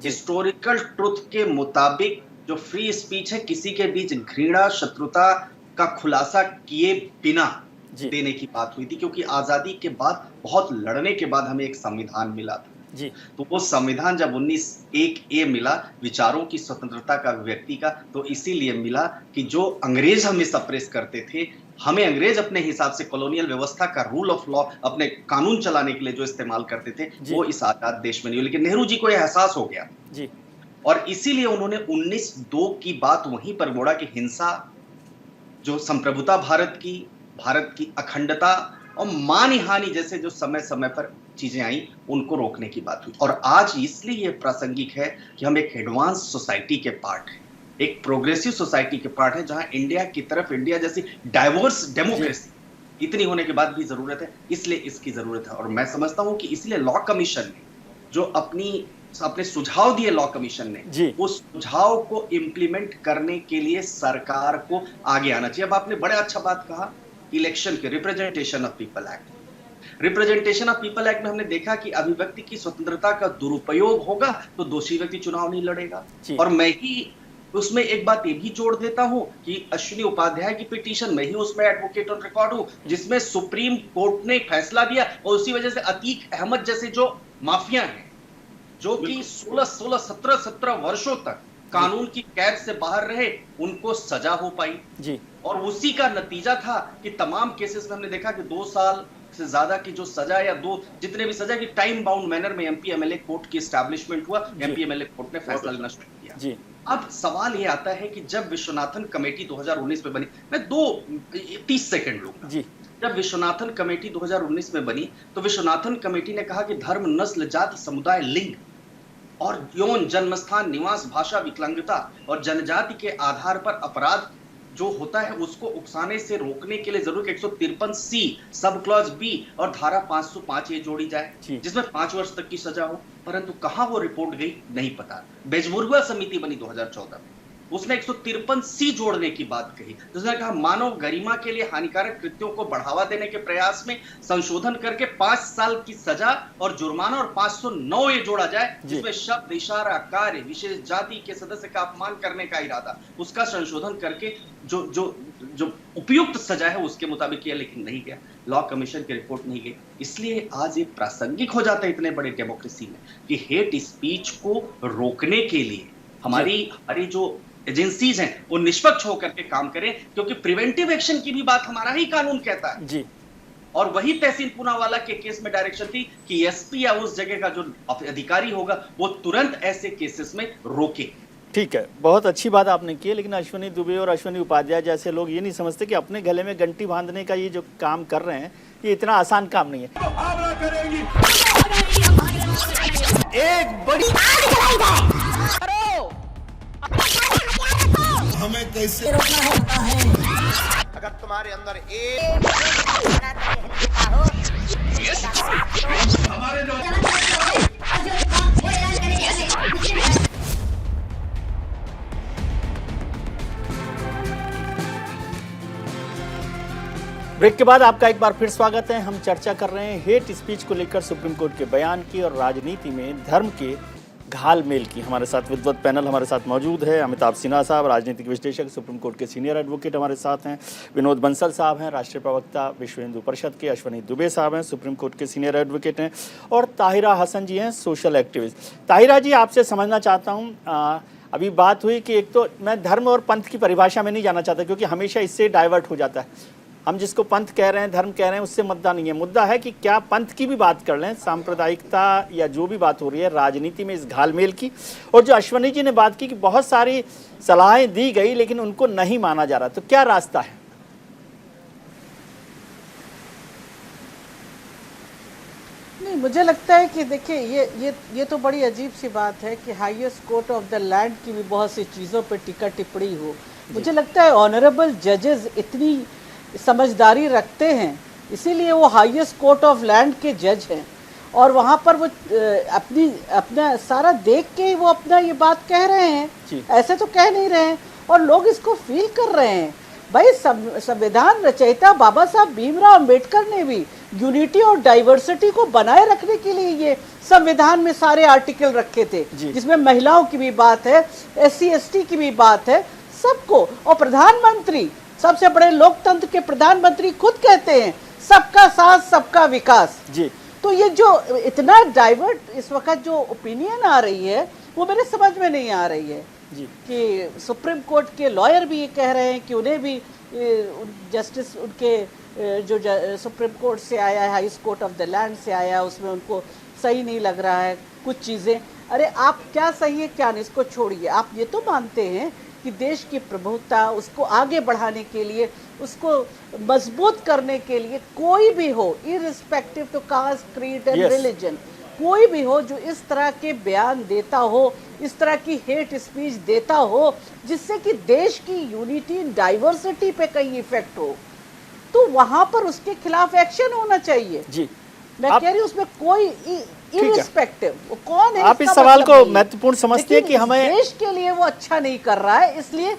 हिस्टोरिकल ट्रुथ के मुताबिक जो फ्री स्पीच है, किसी के बीच घृणा, शत्रुता का खुलासा किए बिना देने की बात हुई थी, क्योंकि आजादी के बाद बहुत लड़ने के बाद हमें एक संविधान मिला था। तो वो संविधान जब 19(1)(a) मिला, विचारों की स्वतंत्रता का, व्यक्ति का, तो इसीलिए मिला कि जो अंग्रेज हमें सप्रेस करते थे, हमें अंग्रेज अपने हिसाब से कॉलोनियल व्यवस्था का रूल ऑफ लॉ अपने कानून चलाने के लिए जो इस्तेमाल करते थे, वो इस आजाद देश में नहीं। लेकिन नेहरू जी को यह एहसास हो गया और इसीलिए उन्होंने 19(2) की बात वहीं पर मोड़ा कि हिंसा, जो संप्रभुता भारत की अखंडता और मानहानि जैसे जो समय समय पर चीजें आई, उनको रोकने की बात हुई। और आज इसलिए यह प्रासंगिक है कि हम एक एडवांस सोसाइटी के पार्ट हैं, एक प्रोग्रेसिव सोसाइटी के पार्ट है, जहां इंडिया की तरफ, इंडिया जैसी डाइवर्स डेमोक्रेसी इतनी होने के बाद भी जरूरत है, इसलिए इसकी जरूरत है। और मैं समझता हूं कि इसलिए लॉ कमीशन ने जो अपने सुझाव दिए, लॉ कमीशन ने उस सुझाव को इंप्लीमेंट करने के लिए सरकार को आगे आना चाहिए। अब आपने बड़ा अच्छा बात कहा, इलेक्शन के representation of people act. Representation of people act में हमने देखा कि अभिव्यक्ति की स्वतंत्रता का दुरुपयोग होगा तो दोषी व्यक्ति चुनाव नहीं लड़ेगा। और मैं ही उसमें एक बात ये भी जोड़ देता हूं कि अश्विनी उपाध्याय की पिटीशन में ही उसमें एडवोकेट ऑन रिकॉर्ड हूं, जिसमें सुप्रीम कोर्ट ने फैसला दिया और उसी वजह से अतीक अहमद जैसे जो माफिया हैं, जो कि 16, 17 वर्षों तक कानून की कैद से बाहर रहे, उनको सजा हो पाई। और उसी का नतीजा था कि तमाम केसेस में हमने देखा कि 2 साल से ज्यादा की जो सजा या जितने भी सजा की टाइम बाउंड मैनर में एमपी एमएलए कोर्ट की एस्टैब्लिशमेंट हुआ, एमपी एमएलए कोर्ट ने फैसला लेना शुरू किया। अब सवाल ये आता है कि जब विश्वनाथन कमेटी 2019 में बनी, मैं 30 सेकंड लूंगा। जब विश्वनाथन कमेटी 2019 में बनी तो विश्वनाथन कमेटी ने कहा कि धर्म, नस्ल, जाति, समुदाय, लिंग और यौन, जन्मस्थान, निवास, भाषा, विकलांगता और जनजाति के आधार पर अपराध जो होता है उसको उकसाने से रोकने के लिए जरूर 153C सब क्लॉज बी और धारा 505 ये जोड़ी जाए, जिसमें 5 वर्ष तक की सजा हो। परंतु कहां वो रिपोर्ट गई नहीं पता। बेजबुर्गा समिति बनी 2014 में, उसने 153C जोड़ने की बात कही, जिसने कहा मानव गरिमा के लिए हानिकारक कृत्यों को बढ़ावा देने के प्रयास में संशोधन करके 5 साल की सजा और जुर्माना और 509 ये जोड़ा जाए, जिसमें शब्द, इशारा, कार्य, विशेष जाति के सदस्य का अपमान करने का इरादा, उसका संशोधन करके जो उपयुक्त सजा है उसके मुताबिक किया, लेकिन नहीं गया। लॉ कमीशन की रिपोर्ट नहीं गई। इसलिए आज ये प्रासंगिक हो जाता है इतने बड़े डेमोक्रेसी में कि हेट स्पीच को रोकने के लिए हमारी जो एजेंसीज हैं वो निष्पक्ष होकर के काम करें, क्योंकि प्रिवेंटिव एक्शन की भी बात हमारा ही कानून कहता है। और वही तहसील पूनावाला के केस में डायरेक्शन थी कि एसपी या उस जगह का जो अधिकारी होगा वो तुरंत ऐसे केसेस में रोके।
ठीक है, बहुत अच्छी बात आपने की, लेकिन अश्विनी दुबे और अश्विनी उपाध्याय जैसे लोग ये नहीं समझते कि अपने गले में घंटी बांधने का ये जो काम कर रहे हैं ये इतना आसान काम नहीं है। एक बड़ी
हमें कैसे रोकना है।
अगर तुम्हारे अंदर
ब्रेक के बाद आपका एक बार फिर स्वागत है। हम चर्चा कर रहे हैं हेट स्पीच को लेकर सुप्रीम कोर्ट के बयान की और राजनीति में धर्म के घालमेल की। हमारे साथ विद्वत पैनल हमारे साथ मौजूद है। अमिताभ सिन्हा साहब राजनीतिक विश्लेषक, सुप्रीम कोर्ट के सीनियर एडवोकेट हमारे साथ हैं। विनोद बंसल साहब हैं राष्ट्रीय प्रवक्ता विश्व हिंदू परिषद के। अश्वनी दुबे साहब हैं सुप्रीम कोर्ट के सीनियर एडवोकेट हैं। और ताहिरा हसन जी हैं सोशल एक्टिविस्ट। ताहिरा जी, आपसे समझना चाहता हूँ, अभी बात हुई कि एक तो मैं धर्म और पंथ की परिभाषा में नहीं जाना चाहता, क्योंकि हमेशा इससे डाइवर्ट हो जाता है। हम जिसको पंथ कह रहे हैं, धर्म कह रहे हैं, उससे मुद्दा नहीं है। मुद्दा है कि क्या पंथ की भी बात कर लें, सांप्रदायिकता या जो भी बात हो रही है राजनीति में इस घालमेल की। और जो अश्वनी जी ने बात की कि बहुत सारी सलाहें दी गई लेकिन उनको नहीं माना जा रहा, तो क्या रास्ता है?
नहीं, मुझे लगता है कि देखिए ये तो बड़ी अजीब सी बात है कि highest court of the land की भी बहुत सी चीज़ों पर टीका टिप्पणी हो। मुझे लगता है ऑनरेबल जजेस इतनी समझदारी रखते हैं, इसीलिए वो हाईएस्ट कोर्ट ऑफ लैंड के जज हैं, और वहाँ पर वो अपना सारा देख के ही वो अपना ये बात कह रहे हैं। ऐसे तो कह नहीं रहे हैं, और लोग इसको फील कर रहे हैं। भाई संविधान रचयिता बाबा साहब भीमराव अंबेडकर ने भी यूनिटी और डाइवर्सिटी को बनाए रखने के लिए ये संविधान में सारे आर्टिकल रखे थे, जिसमें महिलाओं की भी बात है, SC ST की भी बात है, सबको। और प्रधानमंत्री, सबसे बड़े लोकतंत्र के प्रधानमंत्री खुद कहते हैं सबका साथ सबका विकास जी। तो ये जो इतना डाइवर्ट इस वक्त जो ओपिनियन आ रही है वो मेरे समझ में नहीं आ रही है जी। कि सुप्रीम कोर्ट के लॉयर भी ये कह रहे हैं कि उन्हें भी जस्टिस उनके जो सुप्रीम कोर्ट से आया है, highest court of the land से आया, उसमें उनको सही नहीं लग रहा है कुछ चीज़ें। अरे आप क्या सही है क्या नहीं, इसको छोड़िए। आप ये तो मानते हैं कि देश की प्रभुता, उसको आगे बढ़ाने के लिए, उसको मजबूत करने के लिए कोई भी हो, irrespective to caste, creed and religion, कोई भी हो जो इस तरह के बयान देता हो, इस तरह की हेट स्पीच देता हो जिससे कि देश की यूनिटी डाइवर्सिटी पे कहीं इफेक्ट हो, तो वहां पर उसके खिलाफ एक्शन होना चाहिए जी। मैं कह रही हूँ उसमें कोई इररिस्पेक्टिव वो कौन है,
आप इस सवाल को महत्वपूर्ण समझते हैं कि हमें
देश के लिए वो अच्छा नहीं कर रहा है, इसलिए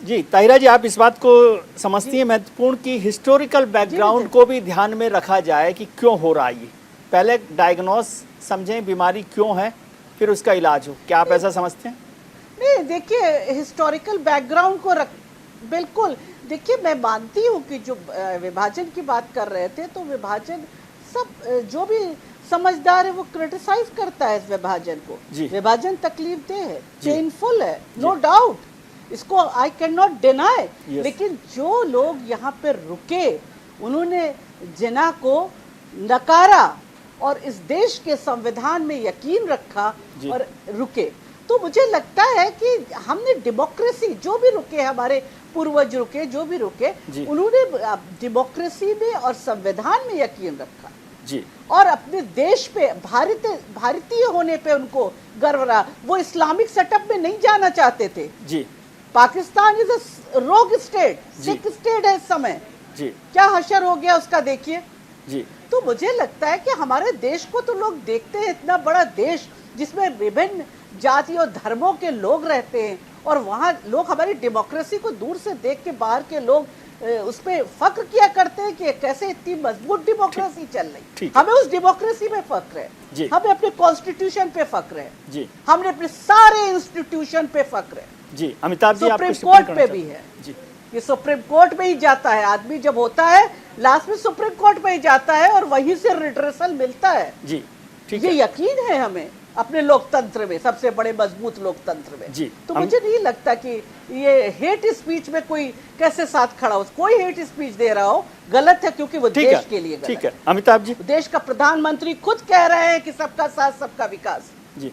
जी। ताहिरा जी, आप इस बात को समझती हैं महत्वपूर्ण कि हिस्टोरिकल बैकग्राउंड को भी ध्यान में रखा जाए कि क्यों हो रहा है ये। पहले डायग्नोस समझें बीमारी क्यों है, फिर उसका इलाज हो। क्या आप ऐसा समझते हैं?
नहीं, देखिए हिस्टोरिकल बैकग्राउंड को बिल्कुल, देखिए मैं मानती हूँ कि जो विभाजन की बात कर रहे थे, तो विभाजन सब जो भी समझदार है वो क्रिटिसाइज करता है इस विभाजन को। विभाजन तकलीफदेह है, पेनफुल है, नो डाउट, इसको आई कैन नॉट डिनाई। लेकिन जो लोग यहाँ पे रुके, उन्होंने जिना को नकारा और इस देश के संविधान में यकीन रखा और रुके, तो मुझे लगता है कि हमने डेमोक्रेसी, जो भी रुके, हमारे पूर्वज रुके, जो भी रुके, उन्होंने डेमोक्रेसी में और संविधान में यकीन रखा जी, और अपने देश पे भारतीय होने पे उनको गर्व रहा। वो इस्लामिक सेटअप में नहीं जाना चाहते थे जी। पाकिस्तान इज अ रोग स्टेट, सिख स्टेट है इस समय जी। क्या हशर हो गया उसका देखिए जी। तो मुझे लगता है कि हमारे देश को तो लोग देखते हैं, इतना बड़ा देश जिसमें विभिन्न जाति और धर्मों के लोग रहते हैं, और वहाँ लोग हमारी डेमोक्रेसी को दूर से देख के बाहर के लोग उस पर फख्र किया करते हैं कि कैसे इतनी मजबूत डेमोक्रेसी चल रही। हमें उस डेमोक्रेसी में फख्र है, हमें अपने कॉन्स्टिट्यूशन पे फख्र है जी, हमने अपने सारे इंस्टीट्यूशन पे फख्र है
जी। अमिताभ जी,
सुप्रीम कोर्ट पे भी है जी। ये सुप्रीम कोर्ट में ही जाता है, आदमी जब होता है लास्ट में सुप्रीम कोर्ट में ही जाता है और वहीं से रिड्रेसल मिलता है जी। ये यकीन है हमें अपने लोकतंत्र में, सबसे बड़े मजबूत लोकतंत्र में जी। तो मुझे नहीं लगता कि ये हेट स्पीच में कोई कैसे साथ खड़ा हो, कोई हेट स्पीच दे रहा हो गलत है, क्योंकि वो देश के लिए गलत है।
अमिताभ जी,
देश का प्रधानमंत्री खुद कह रहे हैं कि सबका साथ सबका विकास जी।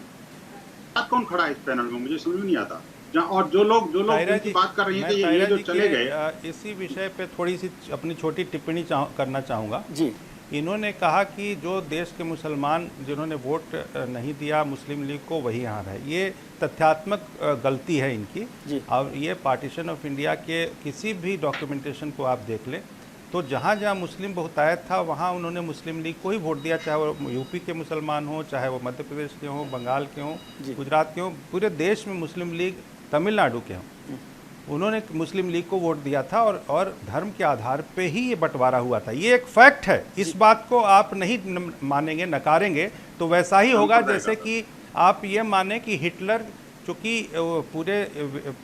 कौन खड़ा है इस पैनल में, मुझे समझ में नहीं आता। और जो लोग की बात कर रही है कि ये जो चले गए,
इसी विषय पे थोड़ी सी अपनी छोटी टिप्पणी करना चाहूँगा जी। इन्होंने कहा कि जो देश के मुसलमान जिन्होंने वोट नहीं दिया मुस्लिम लीग को, वही यहाँ रहे। ये तथ्यात्मक गलती है इनकी जी। और ये पार्टीशन ऑफ इंडिया के किसी भी डॉक्यूमेंटेशन को आप देख लें तो जहाँ जहाँ मुस्लिम बहुतायत था वहाँ उन्होंने मुस्लिम लीग को ही वोट दिया, चाहे वो यूपी के मुसलमान हों, चाहे वो मध्य प्रदेश के हों, बंगाल के हों, गुजरात के हों, पूरे देश में मुस्लिम लीग, तमिलनाडु के हों, उन्होंने मुस्लिम लीग को वोट दिया था और धर्म के आधार पे ही ये बंटवारा हुआ था। ये एक फैक्ट है, इस बात को आप नहीं मानेंगे, नकारेंगे तो वैसा ही होगा जैसे कि आप ये माने कि हिटलर, चूँकि पूरे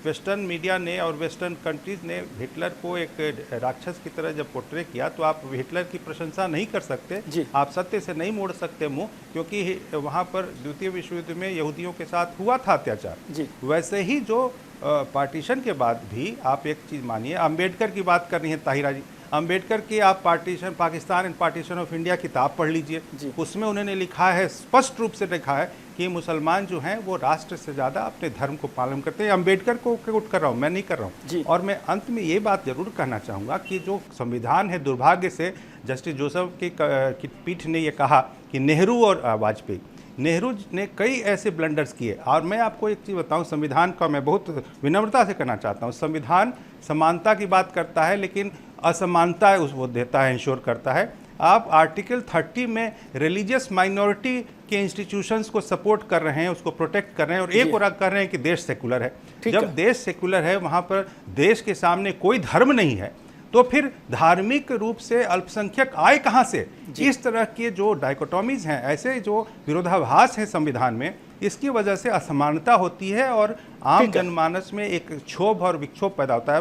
वेस्टर्न मीडिया ने और वेस्टर्न कंट्रीज़ ने हिटलर को एक राक्षस की तरह जब पोर्ट्रे किया, तो आप हिटलर की प्रशंसा नहीं कर सकते, आप सत्य से नहीं मोड़ सकते मुंह, क्योंकि वहाँ पर द्वितीय विश्व युद्ध में यहूदियों के साथ हुआ था अत्याचार। वैसे ही जो पार्टीशन के बाद भी आप एक चीज़ मानिए, अम्बेडकर की बात कर रही हैं ताहिरा जी, अम्बेडकर की आप partition, Pakistan and partition of India किताब पढ़ लीजिए, उसमें उन्होंने लिखा है, स्पष्ट रूप से लिखा है कि मुसलमान जो हैं वो राष्ट्र से ज़्यादा अपने धर्म को पालन करते हैं। अम्बेडकर को कोट कर रहा हूँ, मैं नहीं कर रहा हूँ। और मैं अंत में ये बात जरूर कहना चाहूँगा कि जो संविधान है, दुर्भाग्य से जस्टिस जोसेफ की पीठ ने ये कहा कि नेहरू और वाजपेयी, नेहरू ने कई ऐसे ब्लंडर्स किए। और मैं आपको एक चीज़ बताऊं, संविधान का मैं बहुत विनम्रता से कहना चाहता हूं, संविधान समानता की बात करता है लेकिन असमानता वो देता है, इंश्योर करता है। आप आर्टिकल 30 में रिलीजियस माइनॉरिटी के इंस्टीट्यूशंस को सपोर्ट कर रहे हैं, उसको प्रोटेक्ट कर रहे हैं, और एक और कर रहे हैं कि देश सेकुलर है। जब देश सेकुलर है, वहाँ पर देश के सामने कोई धर्म नहीं है, तो फिर धार्मिक रूप से अल्पसंख्यक आए कहाँ से? इस तरह के जो डायकोटॉमीज हैं, ऐसे जो विरोधाभास है संविधान में, इसकी वजह से असमानता होती है और आम जनमानस में एक क्षोभ और विक्षोभ पैदा होता है।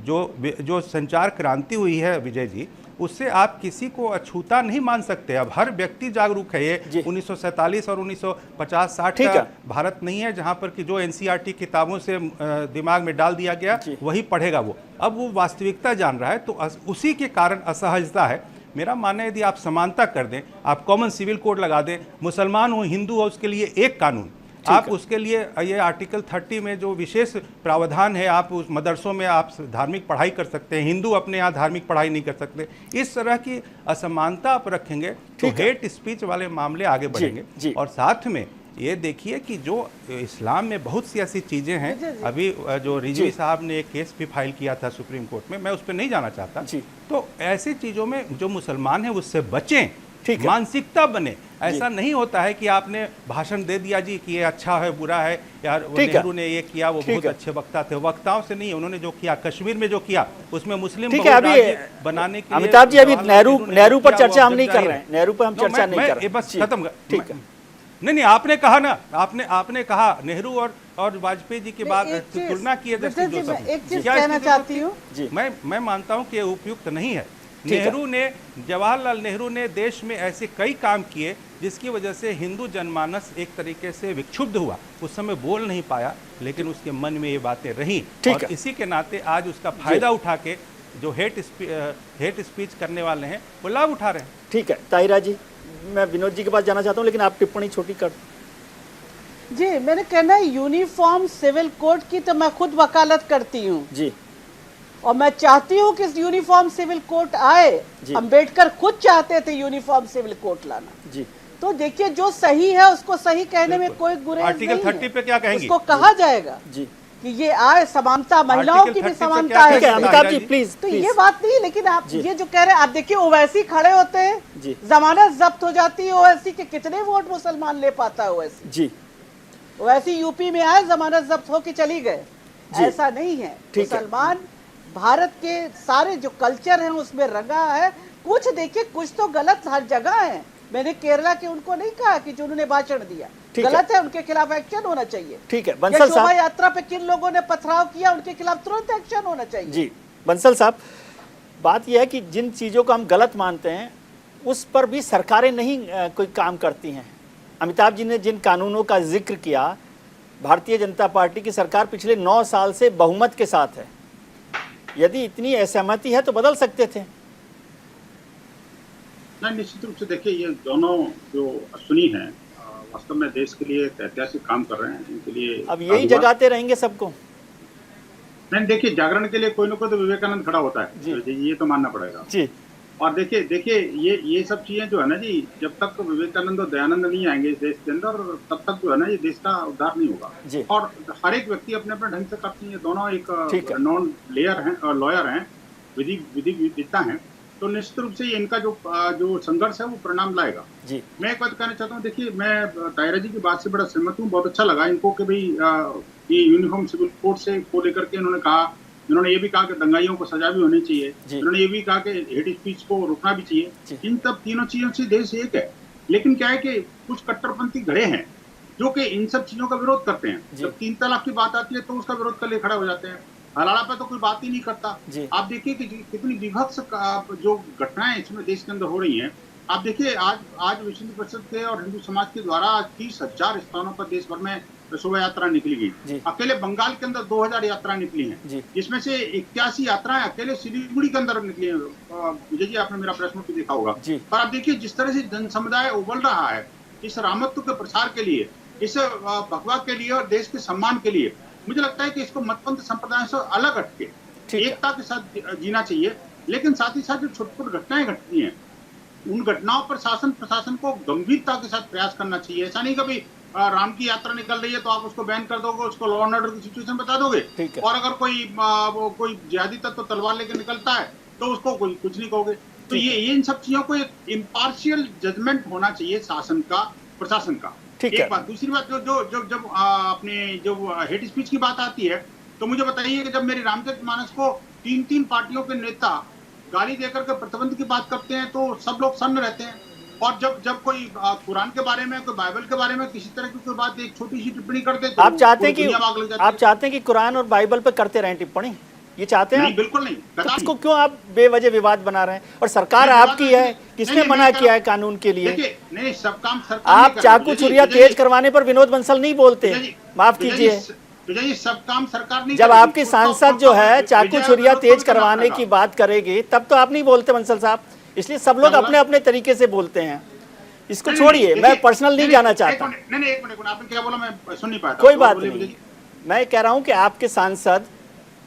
जो संचार क्रांति हुई है विजय जी, उससे आप किसी को अछूता नहीं मान सकते। अब हर व्यक्ति जागरूक है। ये 1947 और 1950-60 का भारत नहीं है जहां पर कि जो एनसीईआरटी किताबों से दिमाग में डाल दिया गया वही पढ़ेगा वो। अब वो वास्तविकता जान रहा है, तो उसी के कारण असहजता है। मेरा मानना है यदि आप समानता कर दें, आप कॉमन सिविल कोड लगा दें, मुसलमान हो हिंदू हो उसके लिए एक कानून, आप उसके लिए ये आर्टिकल 30 में जो विशेष प्रावधान है, आप उस मदरसों में आप धार्मिक पढ़ाई कर सकते हैं, हिंदू अपने यहाँ धार्मिक पढ़ाई नहीं कर सकते। इस तरह की असमानता आप रखेंगे तो हेट स्पीच वाले मामले आगे बढ़ेंगे। और साथ में ये देखिए कि जो इस्लाम में बहुत सी ऐसी चीज़ें हैं, अभी जो रिजवी साहब ने एक केस भी फाइल किया था सुप्रीम कोर्ट में, मैं उस पर नहीं जाना चाहता। तो ऐसी चीज़ों में जो मुसलमान हैं उससे बचें, मानसिकता बने। ऐसा नहीं होता है कि आपने भाषण दे दिया जी कि ये अच्छा है बुरा है, यार नेहरू ने ये किया, वो बहुत अच्छे वक्ता थे। वक्ताओं से नहीं, उन्होंने जो किया कश्मीर में जो किया उसमें मुस्लिम बनाने के लिए।
अमिताभ जी, अभी नेहरू पर चर्चा हम नहीं कर रहे हैं, नेहरू पर हम चर्चा नहीं कर रहे हैं,
बस खत्म। ठीक है, नहीं आपने कहा ना, आपने कहा नेहरू और वाजपेयी जी की बात तुलना की है।
एक चीज कहना चाहती हूँ,
मैं मानता हूँ कि ये उपयुक्त नहीं है। जवाहरलाल नेहरू ने देश में ऐसे कई काम किए जिसकी वजह से हिंदू जनमानस एक तरीके से विक्षुब्ध हुआ, उस समय बोल नहीं पाया, लेकिन उसके मन में ये बातें रहीं, और इसी के नाते आज उसका फायदा उठा के जो हेट स्पीच करने वाले हैं वो लाभ उठा रहे हैं।
ठीक है ताहिरा जी, मैं विनोद जी के पास जाना चाहता हूँ, लेकिन आप टिप्पणी छोटी कर।
जी, मैंने कहना है यूनिफॉर्म सिविल कोड की तो मैं खुद वकालत करती हूँ
जी,
और मैं चाहती हूँ कि यूनिफॉर्म सिविल कोड आए। अंबेडकर खुद चाहते थे यूनिफॉर्म सिविल कोड लाना जी। तो देखिए, जो सही है उसको सही कहने में कोई गुरेज नहीं है।
आर्टिकल 30 पे क्या कहेंगे?
उसको कहा जाएगा जी कि ये आए, समानता, महिलाओं की भी समानता है।
अमिताभ जी प्लीज।
तो ये बात नहीं, लेकिन आप ये जो कह रहे हैं, आप देखिए ओवैसी खड़े होते हैं, जमानत जब्त हो जाती है ओवैसी के, कितने वोट मुसलमान ले पाता है ओवैसी जी। ओवैसी यूपी में आए, जमानत जब्त होके चली गए, ऐसा नहीं है। मुसलमान भारत के सारे जो कल्चर है उसमें रंगा है। कुछ देखिए, कुछ तो गलत हर जगह है। मैंने केरला के उनको नहीं कहा कि जो उन्होंने भाषण दिया गलत है, उनके खिलाफ एक्शन होना चाहिए। ठीक है, बंसल साहब, शोभा यात्रा पे किन लोगों ने पथराव किया, उनके खिलाफ तुरंत एक्शन होना चाहिए
जी। बंसल साहब, बात यह है कि जिन चीजों को हम गलत मानते हैं उस पर भी सरकारें नहीं कोई काम करती हैं। अमिताभ जी ने जिन कानूनों का जिक्र किया, भारतीय जनता पार्टी की सरकार पिछले 9 साल से बहुमत के साथ है। यदि इतनी असहमति है तो बदल सकते थे।
नहीं, निश्चित रूप से देखिए, ये दोनों जो अश्विनी हैं वास्तव में देश के लिए एक ऐतिहासिक काम कर रहे हैं। इनके लिए
अब यही जगाते रहेंगे सबको।
नहीं, देखिए, जागरण के लिए कोई ना कोई तो विवेकानंद खड़ा होता है जी, ये तो मानना पड़ेगा जी। और देखिए ये सब चीजें जो है ना जी, जब तक विवेकानंद और दयानंद नहीं आएंगे इस देश के अंदर, तब तक जो है ना ये देश का उद्धार नहीं होगा। और हर एक व्यक्ति अपने अपने ढंग से करती है, दोनों एक नॉन लेयर हैं और लॉयर हैं, विधिज्ञता हैं, तो निश्चित रूप से इनका जो संघर्ष है वो परिणाम लाएगा जी। मैं एक बात कहना चाहता हूँ, देखिए, मैं ताहिरा जी की बात से बड़ा सहमत हूँ। बहुत अच्छा लगा इनको कि भाई ये यूनिफॉर्म सिविल कोड से को लेकर के इन्होंने कहा। इन्होंने ये भी कहा कि दंगाइयों को सजा भी होनी चाहिए। इन्होंने ये भी कहा कि हेट स्पीच को रोकना भी चाहिए। इन सब तीनों चीजों से देश एक है, लेकिन क्या है कि कुछ कट्टरपंथी घड़े हैं जो कि इन सब चीजों का विरोध करते हैं। जब 3 तलाक की बात आती है तो उसका विरोध कर लिए खड़े हो जाते हैं। हलाला पे तो कोई बात ही नहीं करता। आप देखिए कि कितनी विभत्स जो घटनाएं इसमें देश के अंदर हो रही हैं। आप देखिए आज विश्व हिंदू परिषद के और हिंदू समाज के द्वारा 30,000 स्थानों पर देश भर में शोभा यात्रा निकली गई। अकेले बंगाल के अंदर 2000 यात्रा निकली हैं, जिसमें से 81 यात्राएं अकेले सिलीगुड़ी के अंदर निकली हैं। विजय जी, आपने मेरा प्रश्न भी देखा होगा। पर आप देखिए जिस तरह से जन समुदाय उबल रहा है इस रामत्व के प्रसार के लिए, इस भगवा के लिए और देश के सम्मान के लिए, मुझे लगता है कि इसको मतपंथ संप्रदाय से अलग हटके एकता के साथ जीना चाहिए। लेकिन साथ ही साथ जो छोटी घटनाएं घटती हैं उन घटनाओं पर शासन प्रशासन को गंभीरता के साथ प्रयास करना चाहिए। ऐसा नहीं कभी राम की यात्रा निकल रही है तो आप उसको बैन कर दोगे, उसको लॉ एंड ऑर्डर की सिचुएशन बता दोगे, और अगर कोई जिहादी तत्व तलवार लेकर निकलता है तो उसको कुछ नहीं कहोगे। तो ये इन सब चीजों को एक इम्पार्शियल जजमेंट होना चाहिए शासन का, प्रशासन का। एक बात। दूसरी बात, जब अपने जो हेट स्पीच की बात आती है तो मुझे बताइए कि जब मेरी रामचरितमानस को 3 पार्टियों के नेता गाली देकर के प्रतिबंध की बात करते हैं तो सब लोग सन्न रहते हैं, और जब कोई कुरान के बारे में, कोई बाइबल के बारे में किसी तरह की कोई बात, एक छोटी सी टिप्पणी करते तो
आप चाहते हैं कि कुरान और बाइबल पे करते रहें टिप्पणी? ये चाहते हैं?
नहीं, बिल्कुल नहीं।
तो इसको क्यों आप बेवजह विवाद बना रहे हैं? और सरकार आपकी है, किसने मना किया है कानून के लिए?
नहीं, सब काम सरकार।
आप चाकू छुरिया तेज करवाने पर विनोद बंसल नहीं बोलते, माफ कीजिए।
सब काम सरकार नहीं।
जब आपकी सांसद जो है चाकू छुरिया तेज करवाने की बात करेगी तब तो आप नहीं बोलते बंसल साहब। इसलिए सब लोग अपने अपने तरीके से बोलते हैं। इसको छोड़िए, मैं पर्सनल नहीं जाना चाहता।
नहीं, एक मिनट, आपने क्या बोला मैं सुन नहीं पाया।
कोई बात नहीं, मैं कह रहा हूं कि आपके सांसद,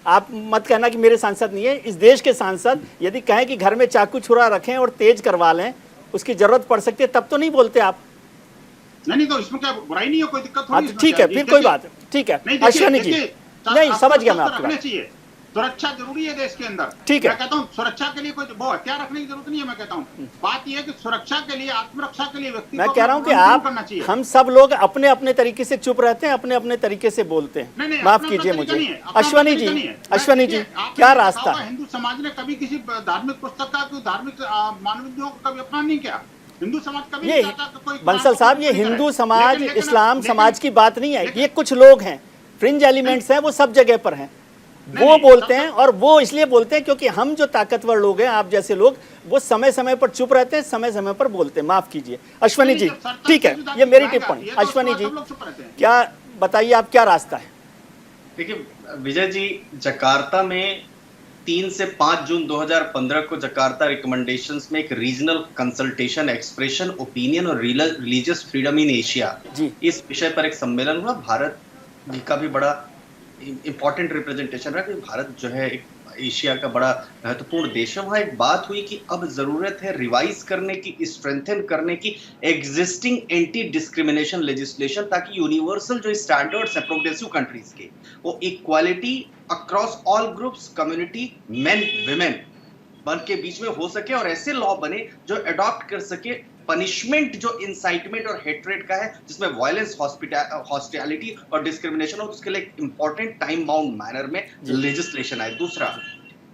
आप मत कहना कि मेरे सांसद नहीं है, इस देश के सांसद यदि कहें कि घर में चाकू छुरा रखें और तेज करवा लें, उसकी जरूरत पड़ सकती है, तब तो नहीं बोलते आप।
नहीं, तो इसमें क्या बुराई नहीं है, कोई दिक्कत थोड़ी है।
ठीक है, फिर कोई बात, ठीक है अश्वनी जी, नहीं समझ गया मैं आपकी बात।
सुरक्षा जरूरी है देश के अंदर,
ठीक है।
मैं कहता हूँ सुरक्षा के लिए कोई वो हथियार रखने की जरूरत नहीं है। मैं कहता हूँ बात यह है कि सुरक्षा के लिए, आत्मरक्षा के लिए व्यक्ति,
मैं कह रहा हूँ कि आप, हम सब लोग अपने अपने तरीके से चुप रहते हैं, अपने अपने तरीके से बोलते हैं। माफ कीजिए मुझे अश्वनी जी, क्या रास्ता है?
हिंदू समाज ने कभी किसी धार्मिक पुस्तक का, धार्मिक मानवीयों को कभी अपना नहीं किया। हिंदू समाज कभी
ये बंसल साहब, ये हिंदू समाज, इस्लाम समाज की बात नहीं है। ये कुछ लोग हैं, फ्रिंज एलिमेंट्स हैं, वो सब जगह पर हैं, वो बोलते हैं। और वो इसलिए बोलते हैं क्योंकि हम जो ताकतवर लोग हैं, आप जैसे लोग, वो समय समय पर चुप रहते हैं, समय समय पर बोलते हैं। माफ कीजिए अश्वनी जी, ठीक है, ये मेरी टिप्पणी। अश्वनी जी, क्या बताइए, आप क्या रास्ता है?
देखिए विजय जी, जकार्ता में 3 से 5 जून 2015 को जकार्ता रिकमेंडेशंस में एक रीजनल कंसल्टेशन, एक्सप्रेशन, ओपिनियन और रिलीजियस फ्रीडम इन एशिया, इस विषय पर एक सम्मेलन हुआ। भारत का भी बड़ा इंपॉर्टेंट रिप्रेजेंटेशन रहा कि भारत जो है एक एशिया का बड़ा महत्वपूर्ण देश है। वहाँ एक बात हुई कि अब जरूरत है रिवाइज करने की, स्ट्रेंथन करने की एग्जिस्टिंग एंटी डिस्क्रिमिनेशन लेजिस्लेशन, ताकि यूनिवर्सल जो स्टैंडर्ड्स है प्रोग्रेसिव कंट्रीज के, वो equality across all groups, community, main, women बन के बीच में हो सके, और ऐसे लॉ बने जो अडॉप्ट कर सके पनिशमेंट जो इंसाइटमेंट और हेट्रेड का है, जिसमें वायलेंस, हॉस्टिलिटी और डिस्क्रिमिनेशन हो, तो उसके लिए एक इंपॉर्टेंट टाइम बाउंड मैनर में लेजिस्लेशन आए। दूसरा,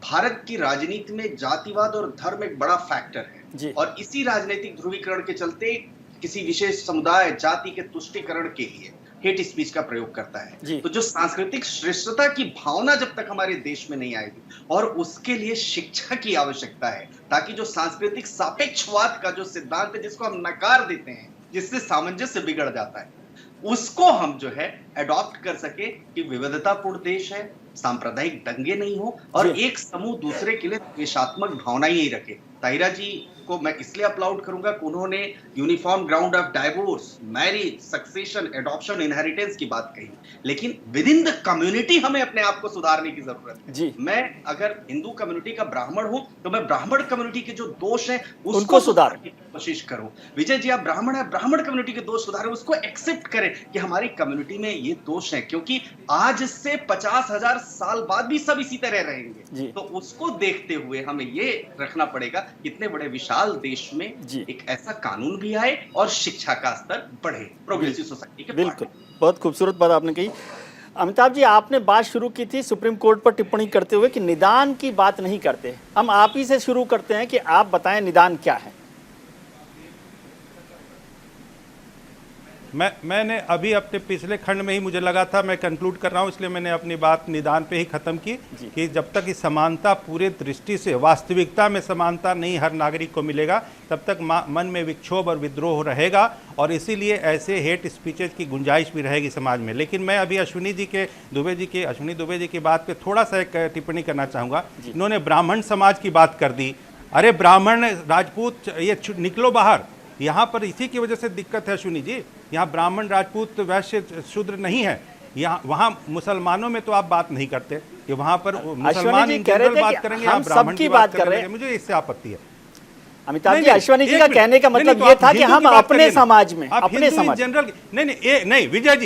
भारत की राजनीति में जातिवाद और धर्म एक बड़ा फैक्टर है, और इसी राजनीतिक ध्रुवीकरण के चलते किसी विशेष समुदाय, जाति के तुष्टीकरण के लिए हेट स्पीच का प्रयोग करता है। तो जो सांस्कृतिक श्रेष्ठता की भावना जब तक हमारे देश में नहीं आएगी, और उसके लिए शिक्षा की आवश्यकता है, ताकि जो सांस्कृतिक सापेक्षवाद का जो सिद्धांत है, जिसको हम नकार देते हैं, जिससे सामंजस्य बिगड़ जाता है, उसको हम जो है अडॉप्ट कर सके कि विविधतापूर्ण देश है, सांप्रदायिक दंगे नहीं हो, और एक समूह दूसरे के लिए द्वेषात्मक भावना ही नहीं रखे। ताहिरा जी को मैं इसलिए अपलाउड करूंगा कि उन्होंने uniform ground of divorce, marriage, succession, adoption, inheritance की बात कही, लेकिन विद इन द कम्युनिटी हमें अपने आप को सुधारने की जरूरत है। मैं अगर हिंदू कम्युनिटी का ब्राह्मण हूं तो मैं ब्राह्मण कम्युनिटी के जो दोष हैं उसको सुधारने की कोशिश करूं। विजय जी, आप ब्राह्मण है, ब्राह्मण कम्युनिटी के दोष सुधारें, उसको एक्सेप्ट करें कि हमारी कम्युनिटी में ये दोष है, क्योंकि आज से 50,000 साल बाद भी सब इसी तरह रहेंगे। तो उसको देखते हुए हमें ये रखना पड़ेगा, इतने बड़े विशाल देश में एक ऐसा कानून भी आए और शिक्षा का स्तर बढ़े प्रोग्रेसिव सोसाइटी के।
बिल्कुल, बहुत खूबसूरत बात आपने कही। अमिताभ जी, आपने बात शुरू की थी सुप्रीम कोर्ट पर टिप्पणी करते हुए कि निदान की बात नहीं करते। हम आप ही से शुरू करते हैं कि आप बताएं निदान क्या है।
मैंने अभी अपने पिछले खंड में ही मुझे लगा था, मैं कंक्लूड कर रहा हूं, इसलिए मैंने अपनी बात निदान पे ही खत्म की कि जब तक इस समानता पूरे दृष्टि से वास्तविकता में समानता नहीं हर नागरिक को मिलेगा, तब तक मन में विक्षोभ और विद्रोह रहेगा और इसीलिए ऐसे हेट स्पीचेज की गुंजाइश भी रहेगी समाज में। लेकिन मैं अभी अश्विनी दुबे जी की बात पे थोड़ा सा एक टिप्पणी करना चाहूँगा। इन्होंने ब्राह्मण समाज की बात कर दी। अरे ब्राह्मण राजपूत ये निकलो बाहर, यहाँ पर इसी की वजह से दिक्कत है अश्विनी जी। यहाँ ब्राह्मण राजपूत वैश्य शूद्र नहीं है, यहाँ वहाँ मुसलमानों में तो आप बात नहीं करते कि वहाँ पर मुसलमान इन जनरल बात करेंगे, यहाँ ब्राह्मण की बात कर रहे हैं, मुझे इससे आपत्ति है।
अमिताभ जी, अश्विनी जी का कहने का मतलब ये था कि हम अपने समाज में, अपने समाज
जनरल नहीं विजय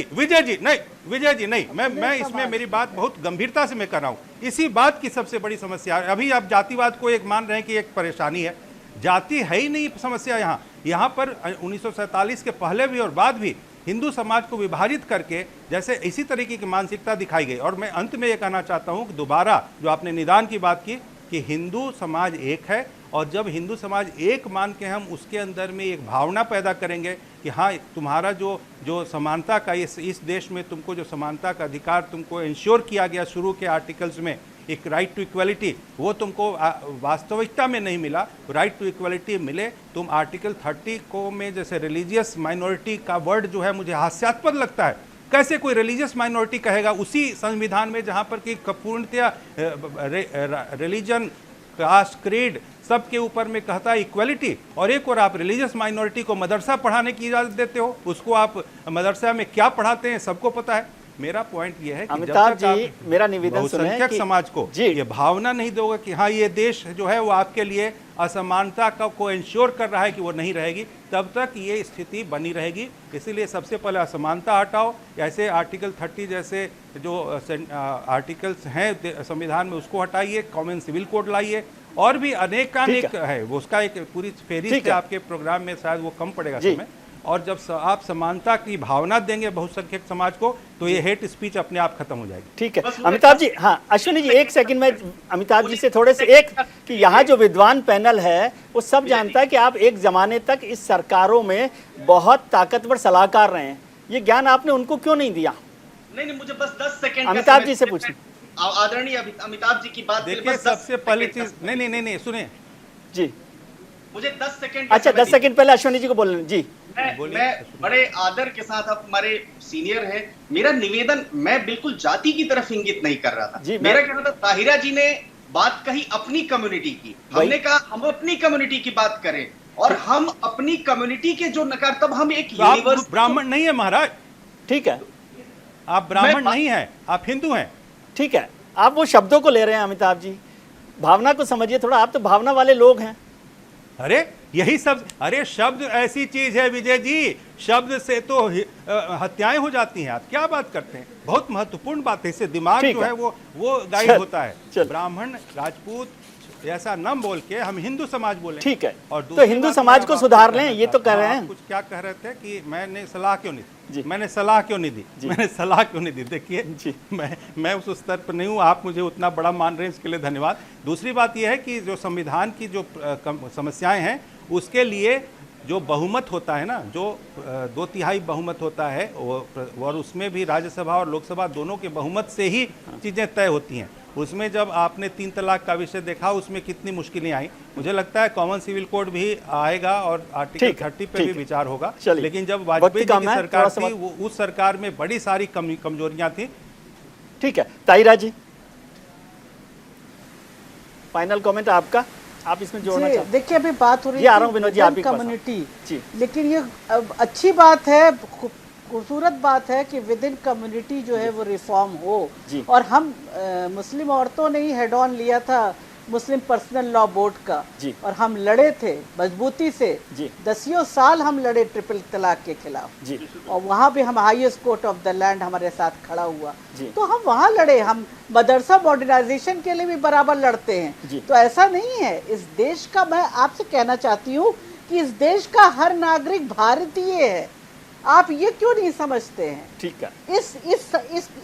जी नहीं, मैं इसमें मेरी बात बहुत गंभीरता से मैं कर रहा हूँ। इसी बात की सबसे बड़ी समस्या है। अभी आप जातिवाद को एक मान रहे हैं कि एक परेशानी है, जाति है ही नहीं समस्या। यहाँ पर 1947 के पहले भी और बाद भी हिंदू समाज को विभाजित करके जैसे इसी तरीके की मानसिकता दिखाई गई। और मैं अंत में ये कहना चाहता हूँ कि दोबारा जो आपने निदान की बात की कि हिंदू समाज एक है, और जब हिंदू समाज एक मान के हम उसके अंदर में एक भावना पैदा करेंगे कि हाँ तुम्हारा जो समानता का इस देश में तुमको जो समानता का अधिकार तुमको इंश्योर किया गया शुरू के आर्टिकल्स में, एक राइट टू इक्वलिटी, वो तुमको वास्तविकता में नहीं मिला। राइट टू इक्वलिटी मिले, तुम आर्टिकल 30 को में जैसे रिलीजियस माइनॉरिटी का वर्ड जो है मुझे हास्यास्पद लगता है। कैसे कोई रिलीजियस माइनॉरिटी कहेगा उसी संविधान में जहाँ पर कि पूर्णतया रिलीजन, कास्ट, क्रीड सबके ऊपर में कहता है इक्वलिटी, और एक और आप रिलीजियस माइनॉरिटी को मदरसा पढ़ाने की इजाज़त देते हो। उसको आप मदरसा में क्या पढ़ाते हैं सबको पता है। मेरा पॉइंट ये है कि
अमिताभ जी, मेरा निवेदन
बहुसंख्यक समाज को ये भावना नहीं दोगे कि हाँ ये देश जो है वो आपके लिए असमानता को इंश्योर कर रहा है कि वो नहीं रहेगी, तब तक ये स्थिति बनी रहेगी। इसीलिए सबसे पहले असमानता हटाओ, ऐसे आर्टिकल 30 जैसे जो आर्टिकल्स हैं संविधान में उसको हटाइए, कॉमन सिविल कोड लाइए, और भी अनेकानेक है वो, उसका एक पूरी फेरिस्त आपके प्रोग्राम में शायद वो कम पड़ेगा समय। और जब आप समानता की भावना देंगे बहुसंख्यक समाज को, तो ये हेट स्पीच अपने आप खत्म हो जाएगी।
ठीक है अमिताभ जी। हाँ अश्विनी जी, एक सेकंड में अमिताभ जी से थोड़े से एक कि यहाँ जो विद्वान पैनल है वो सब जानता है कि आप एक जमाने तक इस सरकारों में बहुत ताकतवर सलाहकार रहे हैं, ये ज्ञान आपने उनको क्यों नहीं दिया?
नहीं, मुझे बस 10 सेकंड
अमिताभ जी से पूछिए।
आदरणीय अमिताभ जी की बात
देखिए, सबसे पहली चीज नहीं सुनिए
जी, मुझे 10 सेकंड।
अच्छा 10 सेकंड पहले अश्विनी जी को बोलने जी।
मैं बड़े आदर के साथ, आप हमारे सीनियर हैं, मेरा निवेदन, मैं बिल्कुल जाति की तरफ इंगित नहीं कर रहा था। मेरा कहना था, ताहिरा जी ने बात कही अपनी कम्युनिटी की, हमने कहा हम अपनी कम्युनिटी की बात करें, और हम अपनी कम्युनिटी के जो नकार, तब हम एक यूनिवर्स।
ब्राह्मण नहीं है महाराज,
ठीक है,
आप ब्राह्मण नहीं है, आप हिंदू हैं।
ठीक है, आप वो शब्दों को ले रहे हैं अमिताभ जी, भावना को समझिए थोड़ा, आप तो भावना वाले लोग हैं।
अरे यही सब, अरे शब्द ऐसी चीज है विजय जी, शब्द से तो हत्याएं हो जाती हैं। आप क्या बात करते हैं, बहुत महत्वपूर्ण बात है, इससे दिमाग जो है वो गाइड होता है। ब्राह्मण राजपूत ऐसा न बोल के हम हिंदू समाज बोले,
ठीक है, और तो हिंदू समाज को सुधार लें, ये तो कह रहे हैं।
कुछ क्या कह रहे थे कि मैंने सलाह क्यों नहीं दी, मैंने सलाह क्यों नहीं दी, मैंने सलाह क्यों नहीं दी। देखिए मैं उस स्तर पर नहीं हूँ, आप मुझे उतना बड़ा मान रहे हैं, इसके लिए धन्यवाद। दूसरी बात यह है कि जो संविधान की जो समस्याएं हैं उसके लिए जो बहुमत होता है ना, जो 2/3 बहुमत होता है, और उसमें भी राज्यसभा और लोकसभा दोनों के बहुमत से ही चीज़ें तय होती हैं। उसमें जब आपने 3 तलाक का विषय देखा, उसमें कितनी मुश्किलें आई। मुझे लगता है कॉमन सिविल कोड भी आएगा और आर्टिकल 30 पे भी विचार होगा। लेकिन जब वाजपेयी जी की सरकार थी, वो उस सरकार में बड़ी सारी कमजोरियां थी।
ठीक है, ताहिरा जी फाइनल कमेंट आपका, आप इसमें जोड़ना चाहते हैं?
देखिए, अभी बात हो रही
है
कम्युनिटी, लेकिन ये अच्छी बात है, खूबसूरत बात है कि विद इन कम्युनिटी जो है वो रिफॉर्म हो। और हम मुस्लिम औरतों ने ही हेड ऑन लिया था मुस्लिम पर्सनल लॉ बोर्ड का, और हम लड़े थे मजबूती से, 10 साल हम लड़े ट्रिपल तलाक के खिलाफ, और वहाँ भी हम highest court of the land हमारे साथ खड़ा हुआ, तो हम वहाँ लड़े। हम मदरसा मॉडर्नाइजेशन के लिए भी बराबर लड़ते हैं। तो ऐसा नहीं है, इस देश का, मैं आपसे कहना चाहती हूँ कि इस देश का हर नागरिक भारतीय है। आप ये क्यों नहीं समझते हैं?
ठीक है,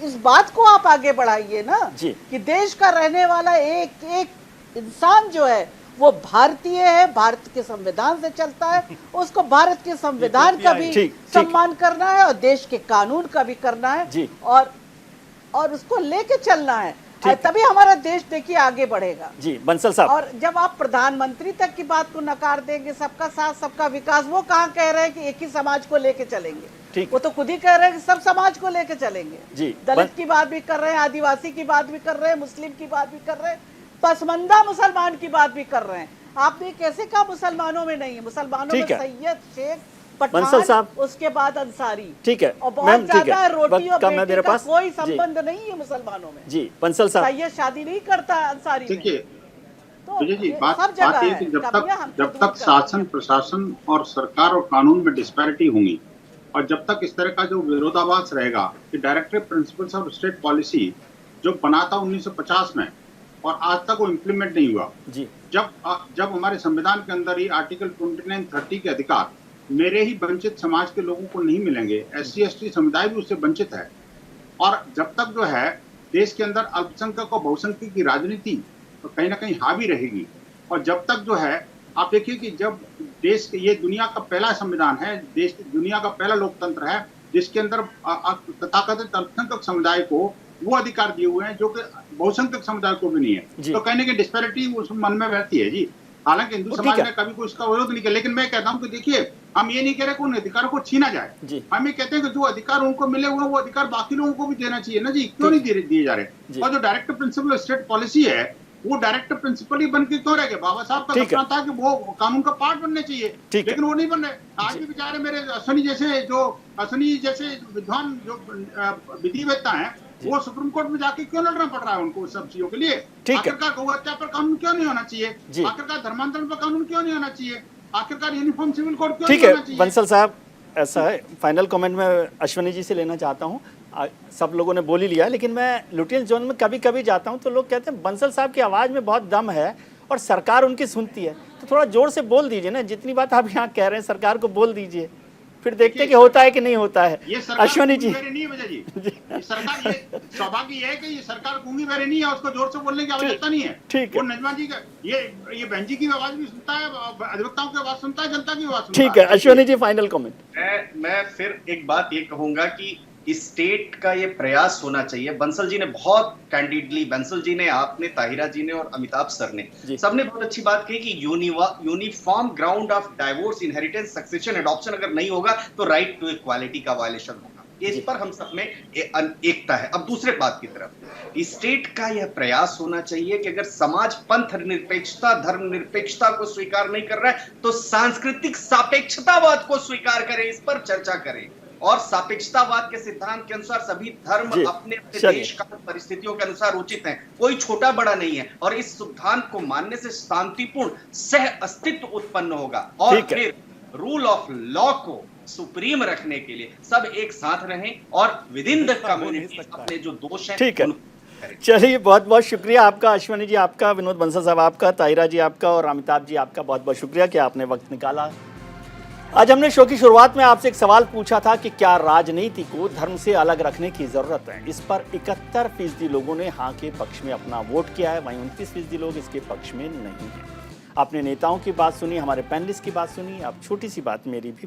इस बात को आप आगे बढ़ाइए ना, कि देश का रहने वाला एक इंसान जो है वो भारतीय है, भारत के संविधान से चलता है, उसको भारत के संविधान का भी
ठीक।
सम्मान करना है और देश के कानून का भी करना है
जी।
और उसको लेके चलना है, तभी हमारा देश देखिए आगे बढ़ेगा।
जी बंसल साहब,
और जब आप प्रधानमंत्री तक की बात को नकार देंगे, सबका साथ सबका विकास, वो कहाँ कह रहे हैं कि एक ही समाज को लेके चलेंगे?
ठीक।
वो तो खुद ही कह रहे हैं कि सब समाज को लेके चलेंगे।
जी।
दलित की बात भी कर रहे हैं, आदिवासी की बात भी कर रहे हैं, मुस्लिम की बात भी कर रहे हैं, पसमंदा मुसलमान की बात भी कर रहे हैं। आपने कैसे कहा मुसलमानों में नहीं है? मुसलमानों में
ठीक है।
सैयद, शेख,
बंसल
पठान,
साहब।
उसके बाद अंसारी।
ठीक है
और
मैम,
बहुत
ठीक
ज्यादा
है,
रोटी
वक्त
और
कम है
बेटी
मेरे
का
पास।
कोई
जी
संबंध नहीं है मुसलमानों में।
जी बंसल साहब,
सैयद शादी नहीं करता अंसारी में।
देखिए
तो
विजय जी,
ये
बात
सब जगह
बात ये
है।
कि
कमियां हमको
जब
दूर
तक
करनी
शासन
है।
प्रशासन और सरकार और कानून में डिस्पैरिटी होंगी और जब तक इस तरह का जो विरोधाभास रहेगा कि directive principles of state policy जो बना था 1950 में और आज तक वो इम्प्लीमेंट नहीं हुआ।
जी
जब हमारे संविधान के अंदर ही आर्टिकल 29-30 के अधिकार मेरे ही वंचित समाज के लोगों को नहीं मिलेंगे, SC/ST समुदाय भी उससे वंचित है, और जब तक जो है देश के अंदर अल्पसंख्यक और बहुसंख्यक की राजनीति तो कहीं ना कहीं हावी रहेगी, और जब तक जो है आप देखिए कि जब देश के ये दुनिया का पहला संविधान है, देश दुनिया का पहला लोकतंत्र है जिसके अंदर तथाकथित अल्पसंख्यक समुदाय को वो अधिकार दिए हुए हैं जो कि बहुसंख्यक समुदाय को भी नहीं है, तो कहने की डिस्पैरिटी उस मन में रहती है जी। हालांकि हिंदू समाज ने कभी कोई इसका विरोध नहीं किया, लेकिन मैं कहता हूं कि देखिए हम ये नहीं कह रहे कि उन अधिकारों को छीना जाए, हम ये कहते हैं कि जो अधिकार उनको मिले हुए वो अधिकार बाकी लोगों को भी देना चाहिए ना जी, क्यों नहीं दिए जा रहे? और जो डायरेक्टिव प्रिंसिपल स्टेट पॉलिसी है वो डायरेक्टिव प्रिंसिपल ही बन के क्यों रह गया? बाबा साहब का सपना था कि वो कानून का पार्ट बनने चाहिए, लेकिन वो नहीं बन रहे। आज भी बेचारे मेरे अश्विनी जैसे विद्वान जो विधिवेत्ता हैं वो सुप्रीम कोर्ट में जाके क्यों लड़ना पड़ रहा है उनको सब चीजों के लिए? आखिरकार गौ हत्या पर कानून क्यों नहीं होना चाहिए? आखिरकार धर्मांतरण पर कानून क्यों नहीं होना चाहिए? आखिरकार यूनिफॉर्म सिविल कोड क्यों नहीं होना चाहिए?
बंसल साहब, ऐसा है, फाइनल कमेंट में अश्विनी जी से लेना चाहता हूँ। सब लोगों ने बोल ही लिया, लेकिन मैं लुटियंस जोन में कभी कभी जाता हूँ तो लोग कहते हैं बंसल साहब की आवाज़ में बहुत दम है और सरकार उनकी सुनती है, तो थोड़ा जोर से बोल दीजिए ना, जितनी बात आप यहाँ कह रहे हैं सरकार को बोल दीजिए, फिर देखते कि होता है कि नहीं होता है। अश्विनी जी,
नहीं है जी, सरकार ये सौभाग्य ये है कि ये सरकार गूंगी बहरी नहीं है, उसको जोर से बोलने की आवश्यकता नहीं है। ठीक है, वो नजमा जी का ये बहन जी की आवाज भी सुनता है, अधिवक्ताओं की आवाज सुनता है, जनता की आवाज सुनता है।
ठीक है अश्विनी जी, फाइनल कमेंट।
मैं फिर एक बात ये कहूंगा कि स्टेट का ये प्रयास होना चाहिए। बंसल जी ने बहुत कैंडिडली, बंसल जी ने, आपने, ताहिरा जी ने और अमिताभ सर ने सबने बहुत अच्छी बात कही कि uniform ground of divorce, inheritance, succession, adoption अगर नहीं होगा तो राइट टू इक्वालिटी का वायलेशन होगा। इस पर हम सब में एकता है। अब दूसरे बात की तरफ, स्टेट का यह प्रयास होना चाहिए कि अगर समाज पंथ निरपेक्षता, धर्म निरपेक्षता को स्वीकार नहीं कर रहा है तो सांस्कृतिक सापेक्षतावाद को स्वीकार करें, इस पर चर्चा करें, और सापेक्षतावाद के सिद्धांत के अनुसार सभी धर्म अपने अपने देश काल परिस्थितियों के अनुसार उचित हैं, कोई छोटा बड़ा नहीं है, और इस सिद्धांत को मानने से शांतिपूर्ण सह अस्तित्व उत्पन्न होगा, और फिर रूल ऑफ लॉ को सुप्रीम रखने के लिए सब एक साथ रहें और विद इन द कम्युनिटी अपने जो दोष हैं।
ठीक है, चलिए बहुत बहुत शुक्रिया आपका अश्विनी जी, आपका विनोद बंसल साहब, आपका ताहिरा जी, आपका और अमिताभ जी, आपका बहुत बहुत शुक्रिया कि आपने वक्त निकाला। आज हमने शो की शुरुआत में आपसे एक सवाल पूछा था कि क्या राजनीति को धर्म से अलग रखने की जरूरत है। इस पर 71% लोगों ने हाँ के पक्ष में अपना वोट किया है, वहीं 29% लोग इसके पक्ष में नहीं हैं। आपने नेताओं की बात सुनी, हमारे पैनलिस्ट की बात सुनी, अब छोटी सी बात मेरी भी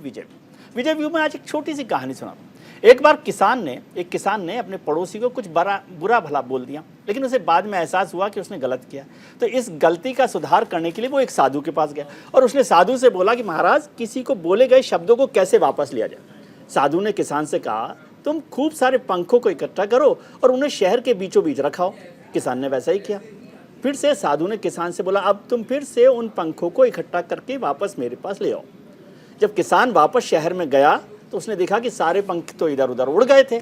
विजय व्यू में आज एक छोटी सी कहानी सुना। एक बार एक किसान ने अपने पड़ोसी को कुछ बुरा भला बोल दिया, लेकिन उसे बाद में एहसास हुआ कि उसने गलत किया। तो इस गलती का सुधार करने के लिए वो एक साधु के पास गया और उसने साधु से बोला कि महाराज, किसी को बोले गए शब्दों को कैसे वापस लिया जाए। साधु ने किसान से कहा, तुम खूब सारे पंखों को इकट्ठा करो और उन्हें शहर के बीचों बीच रखाओ। किसान ने वैसा ही किया। फिर से साधु ने किसान से बोला, अब तुम फिर से उन पंखों को इकट्ठा करके वापस मेरे पास ले आओ। जब किसान वापस शहर में गया तो उसने देखा कि सारे पंख तो इधर उधर उड़ गए थे।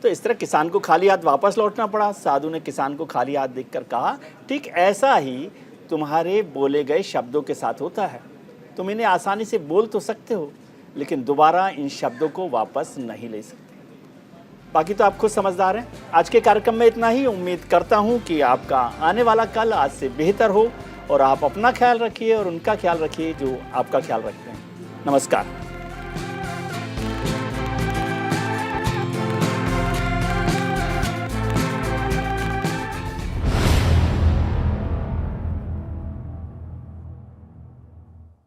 तो इस तरह किसान को खाली हाथ वापस लौटना पड़ा। साधु ने किसान को खाली हाथ देखकर कहा, ठीक ऐसा ही तुम्हारे बोले गए शब्दों के साथ होता है। तुम इन्हें आसानी से बोल तो सकते हो, लेकिन दोबारा इन शब्दों को वापस नहीं ले सकते। बाकी तो आप खुद समझदार हैं। आज के कार्यक्रम में इतना ही। उम्मीद करता हूँ कि आपका आने वाला कल आज से बेहतर हो और आप अपना ख्याल रखिए और उनका ख्याल रखिए जो आपका ख्याल रखते हैं। नमस्कार।